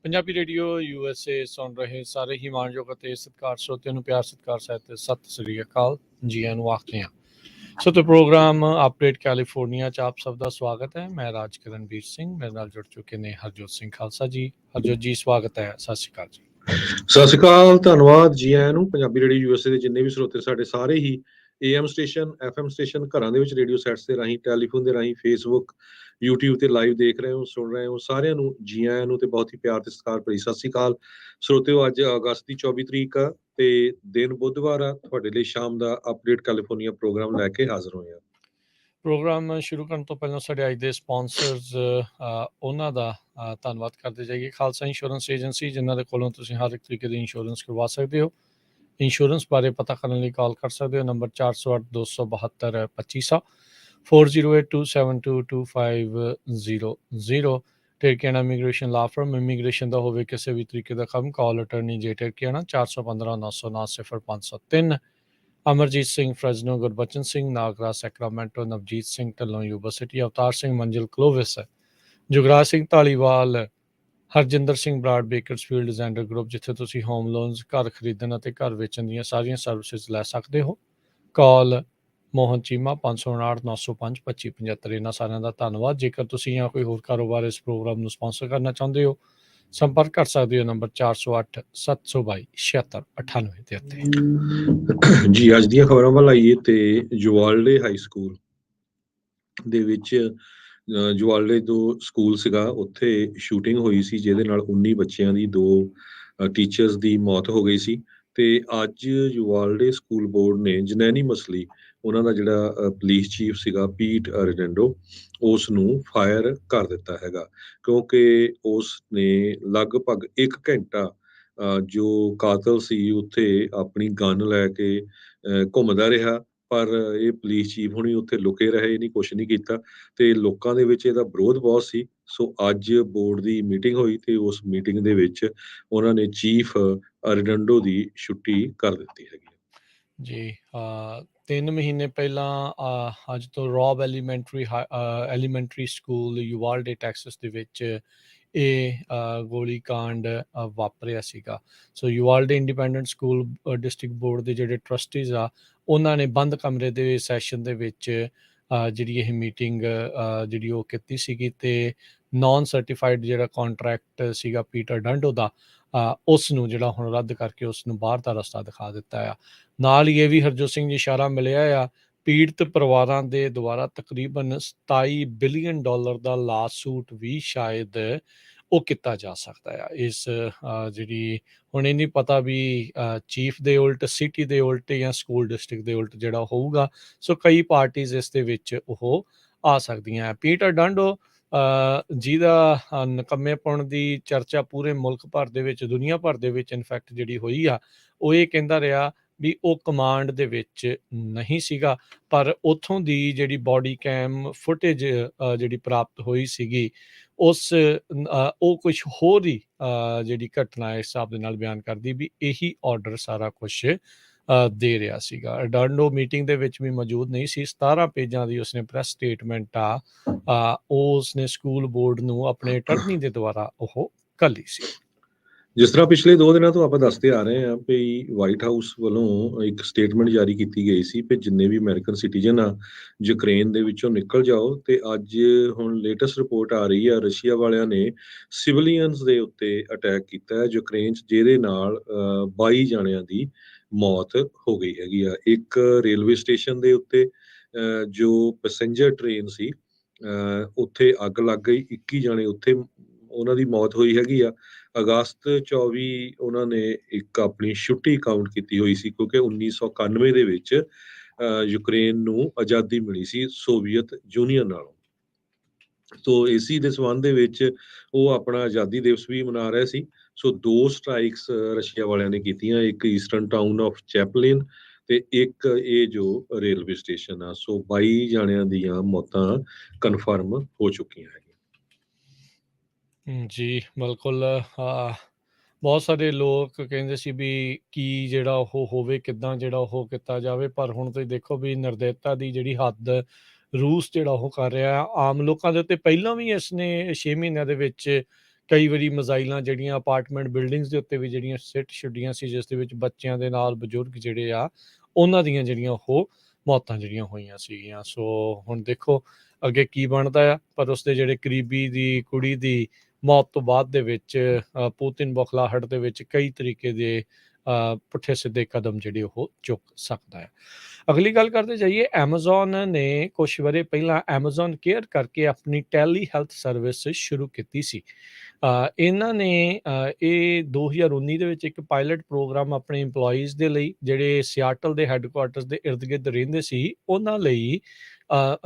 Punjabi radio USA ਸੁਣ ਰਹੇ ਸਾਰੇ ਹੀ ਮਾਣਯੋਗ ਅਤੇ ਸਤਿਕਾਰ ਸਰੋਤਿਆਂ ਨੂੰ ਪਿਆਰ ਸਤਿਕਾਰ ਸਹਿਤ ਸਤਿ ਸ੍ਰੀ ਅਕਾਲ ਜੀ ਆਇਆਂ ਨੂੰ ਆਖਦੇ ਹਾਂ। ਸੋ ਤੇ ਪ੍ਰੋਗਰਾਮ ਅਪਡੇਟ ਕੈਲੀਫੋਰਨੀਆ 'ਚ ਆਪ ਸਭ ਦਾ ਸਵਾਗਤ ਹੈ। ਮੈਂ ਰਾਜਕਰਨਵੀਰ ਸਿੰਘ, ਮੇਰੇ ਨਾਲ ਜੁੜ ਚੁੱਕੇ ਨੇ ਹਰਜੋਤ ਸਿੰਘ ਖਾਲਸਾ ਜੀ। ਹਰਜੋਤ ਜੀ ਸਵਾਗਤ ਹੈ, ਸਤਿ ਸ਼੍ਰੀ ਅਕਾਲ ਜੀ। ਸਤਿ ਸ਼੍ਰੀ ਅਕਾਲ, ਧੰਨਵਾਦ ਜੀ ਆਇਆਂ ਨੂੰ। ਪੰਜਾਬੀ ਰੇਡੀਓ USA ਦੇ ਜਿੰਨੇ ਵੀ ਸਰੋਤੇ ਸਾਡੇ ਸਾਰੇ ਹੀ AM ਸਟੇਸ਼ਨ, FM ਸਟੇਸ਼ਨ, ਘਰਾਂ ਦੇ ਵਿੱਚ ਰੇਡੀਓ ਸੈਟਸ ਦੇ ਰਾਹੀਂ, ਟੈਲੀਫੋਨ ਦੇ ਰਾਹੀਂ, ਫੇਸਬੁੱਕ, YouTube ਤੇ ਲਾਈਵ ਦੇਖ ਰਹੇ ਹੋ, ਸੁਣ ਰਹੇ ਹੋ, ਸਾਰਿਆਂ ਨੂੰ ਜੀ ਆਇਆਂ ਨੂੰ ਤੇ ਬਹੁਤ ਹੀ ਪਿਆਰ ਤੇ ਸਤਿਕਾਰ ਭਰੀ ਸਤਿ ਸ਼੍ਰੀ ਅਕਾਲ। ਸਰੋਤਿਓ, ਅੱਜ ਅਗਸਤ ਦੀ 24 ਤਰੀਕ ਆ ਤੇ ਦਿਨ ਬੁੱਧਵਾਰ ਆ। ਤੁਹਾਡੇ ਲਈ ਸ਼ਾਮ ਦਾ ਅਪਡੇਟ ਕੈਲੀਫੋਰਨੀਆ ਪ੍ਰੋਗਰਾਮ ਲੈ ਕੇ ਹਾਜ਼ਰ ਹੋਏ ਆ। ਪ੍ਰੋਗਰਾਮ ਸ਼ੁਰੂ ਕਰਨ ਤੋਂ ਪਹਿਲਾਂ ਸਾਡੇ ਅੱਜ ਦੇ ਸਪਾਂਸਰਸ ਉਹਨਾਂ ਦਾ ਧੰਨਵਾਦ ਕਰਦੇ ਜਾਈਏ। ਖਾਲਸਾ ਇੰਸ਼ੋਰੈਂਸ ਏਜੰਸੀ, ਜਿਨ੍ਹਾਂ ਦੇ ਕੋਲੋਂ ਤੁਸੀਂ ਹਰ ਇੱਕ ਤਰੀਕੇ ਦੀ ਇੰਸ਼ੋਰੈਂਸ ਕਰਵਾ ਸਕਦੇ ਹੋ। ਇੰਸ਼ੋਰੈਂਸ ਬਾਰੇ ਪਤਾ ਕਰਨ ਲਈ ਕਾਲ ਕਰ ਸਕਦੇ ਹੋ। Number 4082722500 4082722500। Terkiana immigration law firm, immigration ਦਾ ਹੋਵੇ ਕਿਸੇ ਵੀ ਤਰੀਕੇ ਦਾ ਕੰਮ, call attorney J Terkiana 4159090503। Amarjeet Singh Fresno, Gurbachan Singh Nagra Sacramento, Navjeet Singh Dhillon Yuba City, Avtar Singh Manzil Clovis, Jugraj Singh Dhaliwal, Harjinder Singh Brar Bakersfield designer group, ਜਿੱਥੇ ਤੁਸੀਂ ਹੋਮ ਲੋਨਸ, ਘਰ ਖਰੀਦਣ ਅਤੇ ਘਰ ਵੇਚਣ ਦੀਆਂ ਸਾਰੀਆਂ ਸਰਵਿਸਿਜ਼ ਲੈ ਸਕਦੇ ਹੋ। ਕਾਲ ਮੋਹਨ ਚੀਮਾ 5059052575। ਇਹਨਾਂ ਸਾਰਿਆਂ ਦਾ ਧੰਨਵਾਦ। ਜੇਕਰ ਤੁਸੀਂ ਜਾਂ ਕੋਈ ਹੋਰ ਕਾਰੋਬਾਰ ਇਸ ਪ੍ਰੋਗਰਾਮ ਨੂੰ ਸਪਾਂਸਰ ਕਰਨਾ ਚਾਹੁੰਦੇ ਹੋ, ਸੰਪਰਕ ਕਰ ਸਕਦੇ ਹੋ ਨੰਬਰ 4087227698 ਦੇ ਉੱਤੇ। ਜੀ, ਅੱਜ ਦੀਆਂ ਖਬਰਾਂ ਵੱਲ ਆਈਏ ਤੇ ਜੁਵਾਲਡੇ ਹਾਈ ਸਕੂਲ ਦੇ ਵਿੱਚ ਜੁਵਾਲਡੇ ਦੋ ਸਕੂਲ ਸੀਗਾ, ਉੱਥੇ ਸ਼ੂਟਿੰਗ ਹੋਈ ਸੀ ਜਿਹਦੇ ਨਾਲ 19 ਬੱਚਿਆਂ ਦੀ, 2 ਟੀਚਰਸ ਦੀ ਮੌਤ ਹੋ ਗਈ ਸੀ। ਤੇ ਅੱਜ ਜੁਵਾਲਡੇ ਸਕੂਲ ਬੋਰਡ ਨੇ ਜਨੈਨੀ ਮਸਲੀ ਉਹਨਾਂ ਦਾ ਜਿਹੜਾ ਪੁਲਿਸ ਚੀਫ ਸੀਗਾ ਪੀਟ ਅਰਜੈਂਡੋ, ਉਸ ਨੂੰ ਫਾਇਰ ਕਰ ਦਿੱਤਾ ਹੈਗਾ, ਕਿਉਂਕਿ ਉਸ ਨੇ ਲਗਭਗ 1 ਘੰਟਾ ਜੋ ਕਾਤਲ ਸੀ ਉੱਥੇ ਆਪਣੀ ਗਨ ਲੈ ਕੇ ਘੁੰਮਦਾ ਰਿਹਾ। ਪਰ ਇਹ ਪੁਲਿਸ ਚੀਫ ਹੁਣੀ ਉੱਥੇ ਲੁਕੇ ਰਹੇ, ਇਹਨੇ ਕੁਛ ਨਹੀਂ ਕੀਤਾ ਤੇ ਲੋਕਾਂ ਦੇ ਵਿੱਚ ਇਹਦਾ ਵਿਰੋਧ ਬਹੁਤ ਸੀ। ਸੋ ਅੱਜ ਬੋਰਡ ਦੀ ਮੀਟਿੰਗ ਹੋਈ ਤੇ ਉਸ ਮੀਟਿੰਗ ਦੇ ਵਿੱਚ ਉਹਨਾਂ ਨੇ ਚੀਫ ਅਰਜੈਂਡੋ ਦੀ ਛੁੱਟੀ ਕਰ ਦਿੱਤੀ ਹੈਗੀ ਜੀ। 3 ਮਹੀਨੇ ਪਹਿਲਾਂ ਅੱਜ ਤੋਂ ਰੌਬ ਐਲੀਮੈਂਟਰੀ ਸਕੂਲ ਯੂਵਾਲਡੇ ਟੈਕਸਸ ਦੇ ਵਿੱਚ ਇਹ ਗੋਲੀ ਕਾਂਡ ਵਾਪਰਿਆ ਸੀਗਾ। ਸੋ ਯੂਵਾਲਡੇ ਇੰਡੀਪੈਂਡੈਂਟ ਸਕੂਲ ਡਿਸਟ੍ਰਿਕਟ ਬੋਰਡ ਦੇ ਜਿਹੜੇ ਟਰਸਟੀਜ਼ ਆ, ਉਹਨਾਂ ਨੇ ਬੰਦ ਕਮਰੇ ਦੇ ਸੈਸ਼ਨ ਦੇ ਵਿੱਚ ਜਿਹੜੀ ਇਹ ਮੀਟਿੰਗ ਜਿਹੜੀ ਉਹ ਕੀਤੀ ਸੀਗੀ ਤੇ ਨਾਨ ਸਰਟੀਫਾਈਡ ਜਿਹੜਾ ਕੰਟਰੈਕਟ ਸੀਗਾ ਪੀਟਰ ਡੰਡੋ ਦਾ, ਉਸ ਨੂੰ ਜਿਹੜਾ ਹੁਣ ਰੱਦ ਕਰਕੇ ਉਸ ਨੂੰ ਬਾਹਰ ਦਾ ਰਸਤਾ ਦਿਖਾ ਦਿੱਤਾ ਆ। ਨਾਲ ਹੀ ਇਹ ਵੀ ਹਰਜੋਤ ਸਿੰਘ ਜੀ ਇਸ਼ਾਰਾ ਮਿਲਿਆ ਆ, ਪੀੜਤ ਪਰਿਵਾਰਾਂ ਦੇ ਦੁਆਰਾ ਤਕਰੀਬਨ $27 ਬਿਲੀਅਨ ਦਾ ਲਾਸੂਟ ਵੀ ਸ਼ਾਇਦ ਉਹ ਕੀਤਾ ਜਾ ਸਕਦਾ ਆ। ਇਸ ਜਿਹੜੀ ਹੁਣ ਇਹ ਨਹੀਂ ਪਤਾ ਵੀ ਚੀਫ ਦੇ ਉਲਟ, ਸਿਟੀ ਦੇ ਉਲਟ ਜਾਂ ਸਕੂਲ ਡਿਸਟ੍ਰਿਕਟ ਦੇ ਉਲਟ ਜਿਹੜਾ ਹੋਊਗਾ। ਸੋ ਕਈ ਪਾਰਟੀਜ਼ ਇਸ ਦੇ ਵਿੱਚ ਉਹ ਆ ਸਕਦੀਆਂ। ਪੀਟਰ ਡੰਡੋ ਜਿਹਦਾ ਨਕੰਮੇਪਣ ਦੀ ਚਰਚਾ ਪੂਰੇ ਮੁਲਕ ਭਰ ਦੇ ਵਿੱਚ, ਦੁਨੀਆ ਭਰ ਦੇ ਵਿੱਚ ਇਨਫੈਕਟ ਜਿਹੜੀ ਹੋਈ ਆ, ਉਹ ਇਹ ਕਹਿੰਦਾ ਰਿਹਾ ਵੀ ਉਹ ਕਮਾਂਡ ਦੇ ਵਿੱਚ ਨਹੀਂ ਸੀਗਾ। ਪਰ ਉੱਥੋਂ ਦੀ ਜਿਹੜੀ ਬਾਡੀ ਕੈਮ ਫੁਟੇਜ ਜਿਹੜੀ ਪ੍ਰਾਪਤ ਹੋਈ ਸੀਗੀ, ਉਹ ਕੁਝ ਹੋਰ ਹੀ ਜਿਹੜੀ ਘਟਨਾ ਇਸ ਹਿਸਾਬ ਦੇ ਨਾਲ ਬਿਆਨ ਕਰਦੀ ਵੀ ਇਹੀ ਆਰਡਰ ਸਾਰਾ ਕੁਛ ਦੇ ਰਿਹਾ ਸੀਗਾ। ਡੰਡੋ ਮੀਟਿੰਗ ਦੇ ਵਿੱਚ ਵੀ ਮੌਜੂਦ ਨਹੀਂ ਸੀ। 17 ਪੇਜਾਂ ਦੀ ਉਸਨੇ ਪ੍ਰੈਸ ਸਟੇਟਮੈਂਟ ਉਸਨੇ ਸਕੂਲ ਬੋਰਡ ਨੂੰ ਆਪਣੇ ਅਟਰਨੀ ਦੇ ਦੁਆਰਾ ਉਹ ਘੱਲੀ ਸੀ। ਜਿਸ ਤਰ੍ਹਾਂ ਪਿਛਲੇ 2 ਦਿਨਾਂ ਤੋਂ ਆਪਾਂ ਦੱਸਦੇ ਆ ਰਹੇ ਹਾਂ ਵੀ ਵਾਈਟ ਹਾਊਸ ਵੱਲੋਂ ਇੱਕ ਸਟੇਟਮੈਂਟ ਜਾਰੀ ਕੀਤੀ ਗਈ ਸੀ ਵੀ ਜਿੰਨੇ ਵੀ ਅਮਰੀਕਨ ਸਿਟੀਜ਼ਨ ਆ ਯੂਕਰੇਨ ਦੇ ਵਿੱਚੋਂ ਨਿਕਲ ਜਾਓ। ਤੇ ਅੱਜ ਹੁਣ ਲੇਟੈਸਟ ਰਿਪੋਰਟ ਆ ਰਹੀ ਆ, ਰਸ਼ੀਆ ਵਾਲਿਆਂ ਨੇ ਸਿਵਲੀਅਨਸ ਦੇ ਉੱਤੇ ਅਟੈਕ ਕੀਤਾ ਹੈ ਯੂਕਰੇਨ 'ਚ, ਜਿਹਦੇ ਨਾਲ 22 ਜਾਣਿਆਂ ਦੀ ਮੌਤ ਹੋ ਗਈ ਹੈਗੀ ਆ। ਇੱਕ ਰੇਲਵੇ ਸਟੇਸ਼ਨ ਦੇ ਉੱਤੇ ਜੋ ਪੈਸੇਂਜਰ ਟ੍ਰੇਨ ਸੀ, ਉੱਥੇ ਅੱਗ ਲੱਗ ਗਈ, 21 ਜਾਣੇ ਉੱਥੇ ਉਹਨਾਂ ਦੀ ਮੌਤ ਹੋਈ ਹੈਗੀ ਆ। ਅਗਸਤ 24 ਉਹਨਾਂ ਨੇ ਇੱਕ ਆਪਣੀ ਛੁੱਟੀ ਕਾਊਂਟ ਕੀਤੀ ਹੋਈ ਸੀ, ਕਿਉਂਕਿ 1991 ਦੇ ਵਿੱਚ ਯੂਕਰੇਨ ਨੂੰ ਆਜ਼ਾਦੀ ਮਿਲੀ ਸੀ ਸੋਵੀਅਤ ਯੂਨੀਅਨ ਨਾਲੋਂ। ਸੋ ਇਸੀ ਦੇ ਸੰਬੰਧ ਦੇ ਵਿੱਚ ਉਹ ਆਪਣਾ ਆਜ਼ਾਦੀ ਦਿਵਸ ਵੀ ਮਨਾ ਰਹੇ ਸੀ। ਸੋ 2 ਸਟ੍ਰਾਈਕਸ ਰਸ਼ੀਆ ਵਾਲਿਆਂ ਨੇ ਕੀਤੀਆਂ, ਇੱਕ ਈਸਟਰਨ ਟਾਊਨ ਆਫ ਚੈਪਲਿਨ ਤੇ ਇੱਕ ਇਹ ਜੋ ਰੇਲਵੇ ਸਟੇਸ਼ਨ ਆ। ਸੋ 22 ਜਾਣਿਆਂ ਦੀਆਂ ਮੌਤਾਂ ਕਨਫਰਮ ਹੋ ਚੁੱਕੀਆਂ ਹੈਗੀਆਂ। ਜੀ ਬਿਲਕੁਲ। ਬਹੁਤ ਸਾਰੇ ਲੋਕ ਕਹਿੰਦੇ ਸੀ ਵੀ ਕੀ ਜਿਹੜਾ ਉਹ ਹੋਵੇ, ਕਿੱਦਾਂ ਜਿਹੜਾ ਉਹ ਕੀਤਾ ਜਾਵੇ। ਪਰ ਹੁਣ ਤੁਸੀਂ ਦੇਖੋ ਵੀ ਨਿਰਦੈਤਾ ਦੀ ਜਿਹੜੀ ਹੱਦ ਰੂਸ ਜਿਹੜਾ ਉਹ ਕਰ ਰਿਹਾ ਆਮ ਲੋਕਾਂ ਦੇ ਉੱਤੇ। ਪਹਿਲਾਂ ਵੀ ਇਸਨੇ 6 ਮਹੀਨਿਆਂ ਦੇ ਵਿੱਚ ਕਈ ਵਾਰੀ ਮਿਜ਼ਾਈਲਾਂ ਜਿਹੜੀਆਂ ਅਪਾਰਟਮੈਂਟ ਬਿਲਡਿੰਗਸ ਦੇ ਉੱਤੇ ਵੀ ਜਿਹੜੀਆਂ ਸਿੱਟ ਛੱਡੀਆਂ ਸੀ, ਜਿਸ ਦੇ ਵਿੱਚ ਬੱਚਿਆਂ ਦੇ ਨਾਲ ਬਜ਼ੁਰਗ ਜਿਹੜੇ ਆ ਉਹਨਾਂ ਦੀਆਂ ਜਿਹੜੀਆਂ ਉਹ ਮੌਤਾਂ ਜਿਹੜੀਆਂ ਹੋਈਆਂ ਸੀਗੀਆਂ। ਸੋ ਹੁਣ ਦੇਖੋ ਅੱਗੇ ਕੀ ਬਣਦਾ ਆ, ਪਰ ਉਸਦੇ ਜਿਹੜੇ ਕਰੀਬੀ ਦੀ ਕੁੜੀ ਦੀ ਮੌਤ ਤੋਂ ਬਾਅਦ ਦੇ ਵਿੱਚ ਪੂਤਿਨ ਬੌਖਲਾਹਟ ਦੇ ਵਿੱਚ ਕਈ ਤਰੀਕੇ ਦੇ ਪੁੱਠੇ ਸਿੱਧੇ ਕਦਮ ਜਿਹੜੇ ਉਹ ਚੁੱਕ ਸਕਦਾ ਹੈ। ਅਗਲੀ ਗੱਲ ਕਰਦੇ ਜਾਈਏ, ਐਮਾਜ਼ੋਨ ਨੇ ਕੁਛ ਵਰੇ ਪਹਿਲਾਂ ਐਮਾਜ਼ੋਨ ਕੇਅਰ ਕਰਕੇ ਆਪਣੀ ਟੈਲੀ ਹੈਲਥ ਸਰਵਿਸ ਸ਼ੁਰੂ ਕੀਤੀ ਸੀ। ਇਹਨਾਂ ਨੇ ਇਹ 2019 ਦੇ ਵਿੱਚ ਇੱਕ ਪਾਇਲਟ ਪ੍ਰੋਗਰਾਮ ਆਪਣੇ EMPLOYEES ਦੇ ਲਈ, ਜਿਹੜੇ ਸਿਆਟਲ ਦੇ ਹੈੱਡਕੁਆਰਟਰਸ ਦੇ ਇਰਦ ਗਿਰਦ ਰਹਿੰਦੇ ਸੀ, ਉਹਨਾਂ ਲਈ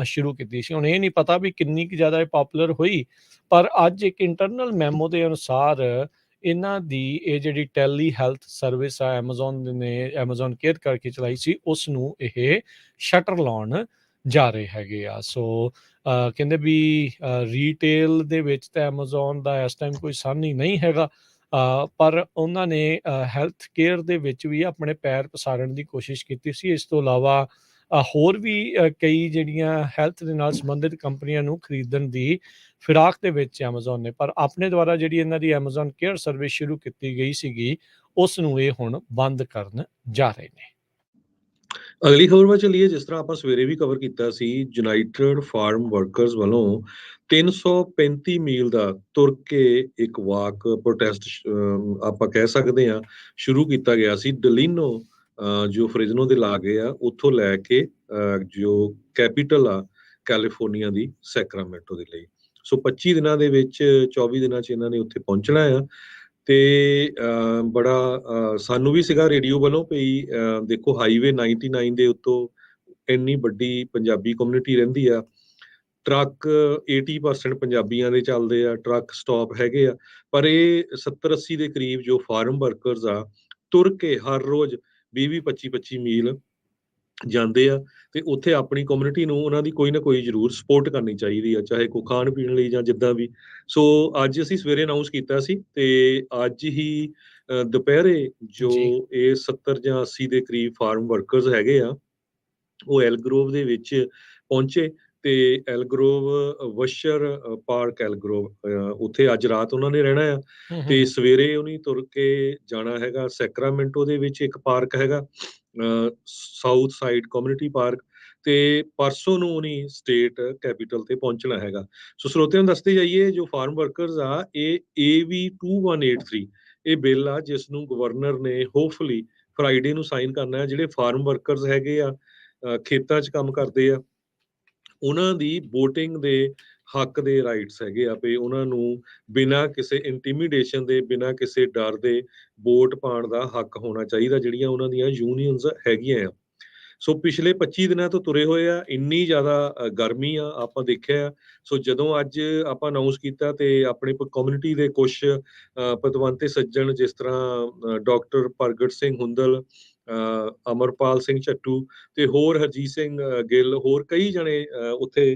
ਸ਼ੁਰੂ ਕੀਤੀ ਸੀ। ਹੁਣ ਇਹ ਨਹੀਂ ਪਤਾ ਵੀ ਕਿੰਨੀ ਕੁ ਜ਼ਿਆਦਾ ਇਹ ਪੋਪੂਲਰ ਹੋਈ, ਪਰ ਅੱਜ ਇੱਕ ਇੰਟਰਨਲ ਮੈਮੋ ਦੇ ਅਨੁਸਾਰ ਇਹਨਾਂ ਦੀ ਇਹ ਜਿਹੜੀ ਟੈਲੀ ਹੈਲਥ ਸਰਵਿਸ ਆ ਐਮਾਜ਼ੋਨ ਨੇ ਐਮਾਜ਼ੋਨ ਕੇਅਰ ਕਰਕੇ ਚਲਾਈ ਸੀ, ਉਸ ਨੂੰ ਇਹ ਸ਼ਟਰ ਲਾਉਣ ਜਾ ਰਹੇ ਹੈਗੇ ਆ। ਸੋ ਕਹਿੰਦੇ ਵੀ ਰੀਟੇਲ ਦੇ ਵਿੱਚ ਤਾਂ ਐਮਾਜ਼ੋਨ ਦਾ ਇਸ ਟਾਈਮ ਕੋਈ ਸਾਨੀ ਨਹੀਂ ਹੈਗਾ, ਪਰ ਉਹਨਾਂ ਨੇ ਹੈਲਥ ਕੇਅਰ ਦੇ ਵਿੱਚ ਵੀ ਆਪਣੇ ਪੈਰ ਪਸਾਰਨ ਦੀ ਕੋਸ਼ਿਸ਼ ਕੀਤੀ ਸੀ। ਇਸ ਤੋਂ ਇਲਾਵਾ ਹੋਰ ਵੀ ਕਈ ਜਿਹੜੀਆਂ ਹੈਲਥ ਦੇ ਨਾਲ ਸੰਬੰਧਿਤ ਕੰਪਨੀਆਂ ਨੂੰ ਖਰੀਦਣ ਦੀ ਫਿਰਾਕ ਦੇ ਵਿੱਚ ਐਮਾਜ਼ੋਨ ਨੇ, ਪਰ ਆਪਣੇ ਦੁਆਰਾ ਜਿਹੜੀ ਇਹਨਾਂ ਦੀ ਐਮਾਜ਼ੋਨ ਕੇਅਰ ਸਰਵਿਸ ਸ਼ੁਰੂ ਕੀਤੀ ਗਈ ਸੀਗੀ, ਉਸ ਨੂੰ ਇਹ ਹੁਣ ਬੰਦ ਕਰਨ ਜਾ ਰਹੇ ਨੇ। ਅਗਲੀ ਖਬਰ ਵੱਲ ਚੱਲੀਏ। ਜਿਸ ਤਰ੍ਹਾਂ ਆਪਾਂ ਸਵੇਰੇ ਵੀ ਕਵਰ ਕੀਤਾ ਸੀ, ਯੂਨਾਈਟਿਡ ਫਾਰਮ ਵਰਕਰਸ ਵੱਲੋਂ 335 ਮੀਲ ਦਾ ਤੁਰ ਕੇ ਇੱਕ ਵਾਕ ਪ੍ਰੋਟੈਸਟ ਆਪਾਂ ਕਹਿ ਸਕਦੇ ਹਾਂ ਸ਼ੁਰੂ ਕੀਤਾ ਗਿਆ ਸੀ। ਡਲੀਨੋ ਜੋ ਫ੍ਰਿਜ਼ਨੋ ਦੇ ਲਾਗੇ ਆ, ਉੱਥੋਂ ਲੈ ਕੇ ਜੋ ਕੈਪੀਟਲ ਆ ਕੈਲੀਫੋਰਨੀਆ ਦੀ ਸੈਕਰਾਮੈਂਟੋ ਦੇ ਲਈ। ਸੋ 25 ਦਿਨਾਂ ਦੇ ਵਿੱਚ 24 ਦਿਨਾਂ 'ਚ ਇਹਨਾਂ ਨੇ ਉੱਥੇ ਪਹੁੰਚਣਾ ਆ। ਤੇ ਬੜਾ ਸਾਨੂੰ ਵੀ ਸੀਗਾ ਰੇਡੀਓ ਵੱਲੋਂ ਵੀ ਦੇਖੋ ਹਾਈਵੇ 99 ਦੇ ਉੱਤੋਂ ਇੰਨੀ ਵੱਡੀ ਪੰਜਾਬੀ ਕਮਿਊਨਿਟੀ ਰਹਿੰਦੀ ਆ, ਟਰੱਕ 80% ਪੰਜਾਬੀਆਂ ਦੇ ਚੱਲਦੇ ਆ, ਟਰੱਕ ਸਟਾਪ ਹੈਗੇ ਆ, ਪਰ ਇਹ 70-80 ਦੇ ਕਰੀਬ ਜੋ ਫਾਰਮ ਵਰਕਰਸ ਆ ਤੁਰ ਕੇ ਹਰ ਰੋਜ਼ 20-25 ਮੀਲ ਜਾਂਦੇ ਆ, ਤੇ ਉੱਥੇ ਆਪਣੀ ਕਮਿਊਨਿਟੀ ਨੂੰ ਉਹਨਾਂ ਦੀ ਕੋਈ ਨਾ ਕੋਈ ਜ਼ਰੂਰ ਸਪੋਰਟ ਕਰਨੀ ਚਾਹੀਦੀ ਆ, ਚਾਹੇ ਕੋਈ ਖਾਣ ਪੀਣ ਲਈ ਜਾਂ ਜਿੱਦਾਂ ਵੀ। ਸੋ ਅੱਜ ਅਸੀਂ ਸਵੇਰੇ ਅਨਾਉਂਸ ਕੀਤਾ ਸੀ, ਤੇ ਅੱਜ ਹੀ ਦੁਪਹਿਰੇ ਜੋ ਜੀ। ਇਹ 70 ਜਾਂ 80 ਦੇ ਕਰੀਬ ਫਾਰਮ ਵਰਕਰਸ ਹੈਗੇ ਆ, ਉਹ ਐਲਗਰੋਵ ਦੇ ਵਿੱਚ ਪਹੁੰਚੇ, ਤੇ ਐਲਗਰੋਵ ਵਸ਼ਰ ਪਾਰਕ ਐਲਗਰੋਵ ਉੱਥੇ ਅੱਜ ਰਾਤ ਉਹਨਾਂ ਨੇ ਰਹਿਣਾ ਆ, ਤੇ ਸਵੇਰੇ ਉਹਨੇ ਤੁਰ ਕੇ ਜਾਣਾ ਹੈਗਾ ਸੈਕਰਾਮੈਂਟੋ ਦੇ ਵਿੱਚ ਇੱਕ ਪਾਰਕ ਹੈਗਾ ਸਾਊਥ ਸਾਈਡ ਕਮਿਊਨਿਟੀ ਪਾਰਕ, ਤੇ ਪਰਸੋਂ ਨੂੰ ਉਹਨੇ ਸਟੇਟ ਕੈਪੀਟਲ ਤੇ ਪਹੁੰਚਣਾ ਹੈਗਾ। ਸੋ ਸਰੋਤਿਆਂ ਨੂੰ ਦੱਸਦੇ ਜਾਈਏ, ਜੋ ਫਾਰਮ ਵਰਕਰਸ ਆ, ਇਹ AV 2183 ਇਹ ਬਿੱਲ ਆ ਜਿਸ ਨੂੰ ਗਵਰਨਰ ਨੇ ਹੋਪਫੁਲੀ ਫਰਾਈਡੇ ਨੂੰ ਸਾਈਨ ਕਰਨਾ ਹੈ। ਜਿਹੜੇ ਫਾਰਮ ਵਰਕਰਸ ਹੈਗੇ ਆ, ਖੇਤਾਂ 'ਚ ਕੰਮ ਕਰਦੇ ਆ, ਉਹਨਾਂ ਦੀ VOTING ਦੇ ਹੱਕ ਦੇ ਰਾਈਟਸ ਹੈਗੇ ਆ, ਵੀ ਉਹਨਾਂ ਨੂੰ ਬਿਨਾਂ ਕਿਸੇ ਇੰਟੀਮੀਡੇਸ਼ਨ ਦੇ, ਬਿਨਾਂ ਕਿਸੇ ਡਰ ਦੇ ਵੋਟ ਪਾਉਣ ਦਾ ਹੱਕ ਹੋਣਾ ਚਾਹੀਦਾ, ਜਿਹੜੀਆਂ ਉਹਨਾਂ ਦੀਆਂ ਯੂਨੀਅਨਸ ਹੈਗੀਆਂ ਆ। ਸੋ ਪਿਛਲੇ 25 ਦਿਨਾਂ ਤੋਂ ਤੁਰੇ ਹੋਏ ਆ, ਇੰਨੀ ਜ਼ਿਆਦਾ ਗਰਮੀ ਆ ਆਪਾਂ ਦੇਖਿਆ। ਸੋ ਜਦੋਂ ਅੱਜ ਆਪਾਂ ਅਨਾਉਂਸ ਕੀਤਾ, ਤੇ ਆਪਣੇ ਕਮਿਊਨਿਟੀ ਦੇ ਕੁਝ ਪਤਵੰਤੇ ਸੱਜਣ, ਜਿਸ ਤਰ੍ਹਾਂ ਡਾਕਟਰ ਪ੍ਰਗਟ ਸਿੰਘ ਹੁੰਦਲ, ਅਮਰਪਾਲ ਸਿੰਘ ਚੱਟੂ, ਤੇ ਹੋਰ ਹਰਜੀਤ ਸਿੰਘ ਗਿੱਲ, ਹੋਰ ਕਈ ਜਣੇ ਉੱਥੇ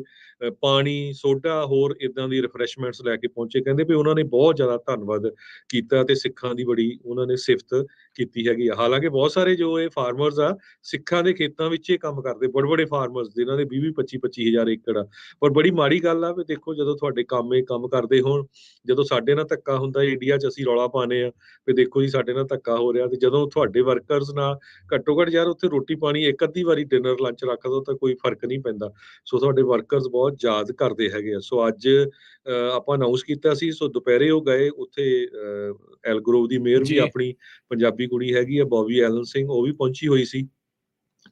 ਪਾਣੀ, ਸੋਡਾ, ਹੋਰ ਇਦਾਂ ਦੀ ਰਿਫਰੈਸ਼ਮੈਂਟਸ ਲੈ ਕੇ ਪਹੁੰਚੇ। ਕਹਿੰਦੇ ਵੀ ਉਹਨਾਂ ਨੇ ਬਹੁਤ ਜ਼ਿਆਦਾ ਧੰਨਵਾਦ ਕੀਤਾ, ਤੇ ਸਿੱਖਾਂ ਦੀ ਬੜੀ ਉਹਨਾਂ ਨੇ ਸਿਫਤ ਕੀਤੀ ਹੈਗੀ ਆ। ਹਾਲਾਂਕਿ ਬਹੁਤ ਸਾਰੇ ਜੋ ਇਹ ਫਾਰਮਰਸ ਆ, ਸਿੱਖਾਂ ਦੇ ਖੇਤਾਂ ਵਿੱਚ ਇਹ ਕੰਮ ਕਰਦੇ, ਬੜੇ ਬੜੇ ਫਾਰਮਰਸ ਜਿਨ੍ਹਾਂ ਦੇ 20-25 ਹਜ਼ਾਰ ਏਕੜ ਆ। ਪਰ ਬੜੀ ਮਾੜੀ ਗੱਲ ਆ ਵੀ ਦੇਖੋ, ਜਦੋਂ ਤੁਹਾਡੇ ਕੰਮ ਕਰਦੇ ਹੋਣ, ਜਦੋਂ ਸਾਡੇ ਨਾਲ ਧੱਕਾ ਹੁੰਦਾ ਇੰਡੀਆ 'ਚ, ਅਸੀਂ ਰੌਲਾ ਪਾਉਂਦੇ ਆ ਵੀ ਦੇਖੋ ਜੀ ਸਾਡੇ ਨਾਲ ਧੱਕਾ ਹੋ ਰਿਹਾ, ਤੇ ਜਦੋਂ ਤੁਹਾਡੇ ਵਰਕਰਸ ਨਾਲ ਘੱਟੋ ਘੱਟ ਯਾਰ ਉੱਥੇ ਰੋਟੀ ਪਾਣੀ ਇੱਕ ਅੱਧੀ ਵਾਰੀ ਡਿਨਰ ਲੰਚ ਰੱਖ ਦੋ ਤਾਂ ਕੋਈ ਫਰਕ ਨਹੀਂ ਪੈਂਦਾ। ਸੋ ਤੁਹਾਡੇ ਵਰਕਰਸ ਬਹੁਤ ਯਾਦ ਕਰਦੇ ਹੈਗੇ ਆ। ਸੋ ਅੱਜ ਆਪਾਂ ਅਨਾਉਂਸ ਕੀਤਾ ਸੀ, ਸੋ ਦੁਪਹਿਰੇ ਉਹ ਗਏ ਉੱਥੇ। ਐਲਗਰੋਵ ਦੀ ਮੇਅਰ ਵੀ ਜੀ। ਆਪਣੀ ਪੰਜਾਬੀ ਕੁੜੀ ਹੈਗੀ ਆ, ਬੋਬੀ ਐਲਨ ਸਿੰਘ, ਉਹ ਵੀ ਪਹੁੰਚੀ ਹੋਈ ਸੀ।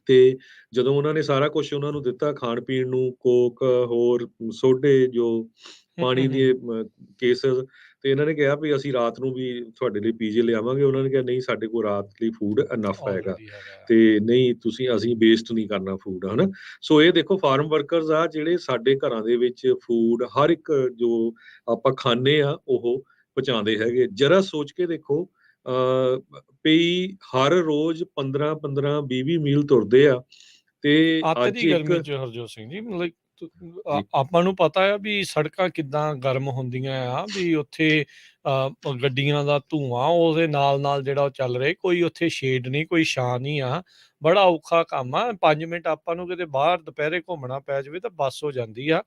ਤੇ ਜਦੋਂ ਉਹਨਾਂ ਨੇ ਸਾਰਾ ਕੁਝ ਉਹਨਾਂ ਨੂੰ ਦਿੱਤਾ ਖਾਣ ਪੀਣ ਨੂੰ, ਕੋਕ, ਹੋਰ ਸੋਡੇ, ਜੋ ਪਾਣੀ ਦੇ ਕੇਸਸ, ਤੇ ਇਹਨਾਂ ਨੇ ਕਿਹਾ ਵੀ ਅਸੀਂ ਰਾਤ ਨੂੰ ਵੀ ਤੁਹਾਡੇ ਲਈ ਪੀਜੇ ਲਿਆਵਾਂਗੇ। ਉਹਨਾਂ ਨੇ ਕਿਹਾ ਨਹੀਂ, ਸਾਡੇ ਕੋਲ ਰਾਤ ਲਈ ਫੂਡ ਇਨਫ ਹੈਗਾ, ਆਲਰੇਡੀ ਹੈਗਾ। ਤੇ ਨਹੀਂ ਅਸੀਂ ਵੇਸਟ ਨਹੀਂ ਕਰਨਾ ਫੂਡ, ਹਨਾ। ਸੋ ਇਹ ਦੇਖੋ ਫਾਰਮ ਵਰਕਰਸ ਆ ਜਿਹੜੇ ਸਾਡੇ ਘਰਾਂ ਦੇ ਵਿੱਚ ਫੂਡ ਹਰ ਇੱਕ ਜੋ ਆਪਾਂ ਖਾਂਦੇ ਆ ਉਹ ਪਹੁੰਚਾਉਂਦੇ ਹੈਗੇ। ਜਰਾ ਸੋਚ ਕੇ ਦੇਖੋ, ਵੀ ਹਰ ਰੋਜ਼ 15-15 20 ਮੀਲ ਤੁਰਦੇ ਆ, ਤੇ ਅੱਤ ਅੱਜ ਦੀ ਇੱਕ ਗਰਮੀ 'ਚ ਹਰਜੋਤ ਸਿੰਘ ਜੀ, ਮਤਲਬ ਜੀ ਆਪਾਂ ਨੂੰ ਪਤਾ ਆ ਵੀ ਸੜਕਾਂ ਕਿੱਦਾਂ ਗਰਮ ਹੁੰਦੀਆਂ ਆ, ਵੀ ਉੱਥੇ ਗੱਡੀਆਂ ਦਾ ਧੂੰਆਂ ਉਹਦੇ ਨਾਲ ਜਿਹੜਾ ਉਹ ਚੱਲ ਰਿਹਾ, ਕੋਈ ਉੱਥੇ ਸ਼ੇਡ ਨਹੀਂ, ਕੋਈ ਛਾਂ ਨਹੀਂ ਆ। ਬੜਾ ਔਖਾ ਕੰਮ ਆ। 5 ਮਿੰਟ ਆਪਾਂ ਨੂੰ ਕਿਤੇ ਬਾਹਰ ਦੁਪਹਿਰੇ ਘੁੰਮਣਾ ਪੈ ਜਾਵੇ ਤਾਂ ਬੱਸ ਹੋ ਜਾਂਦੀ ਆ।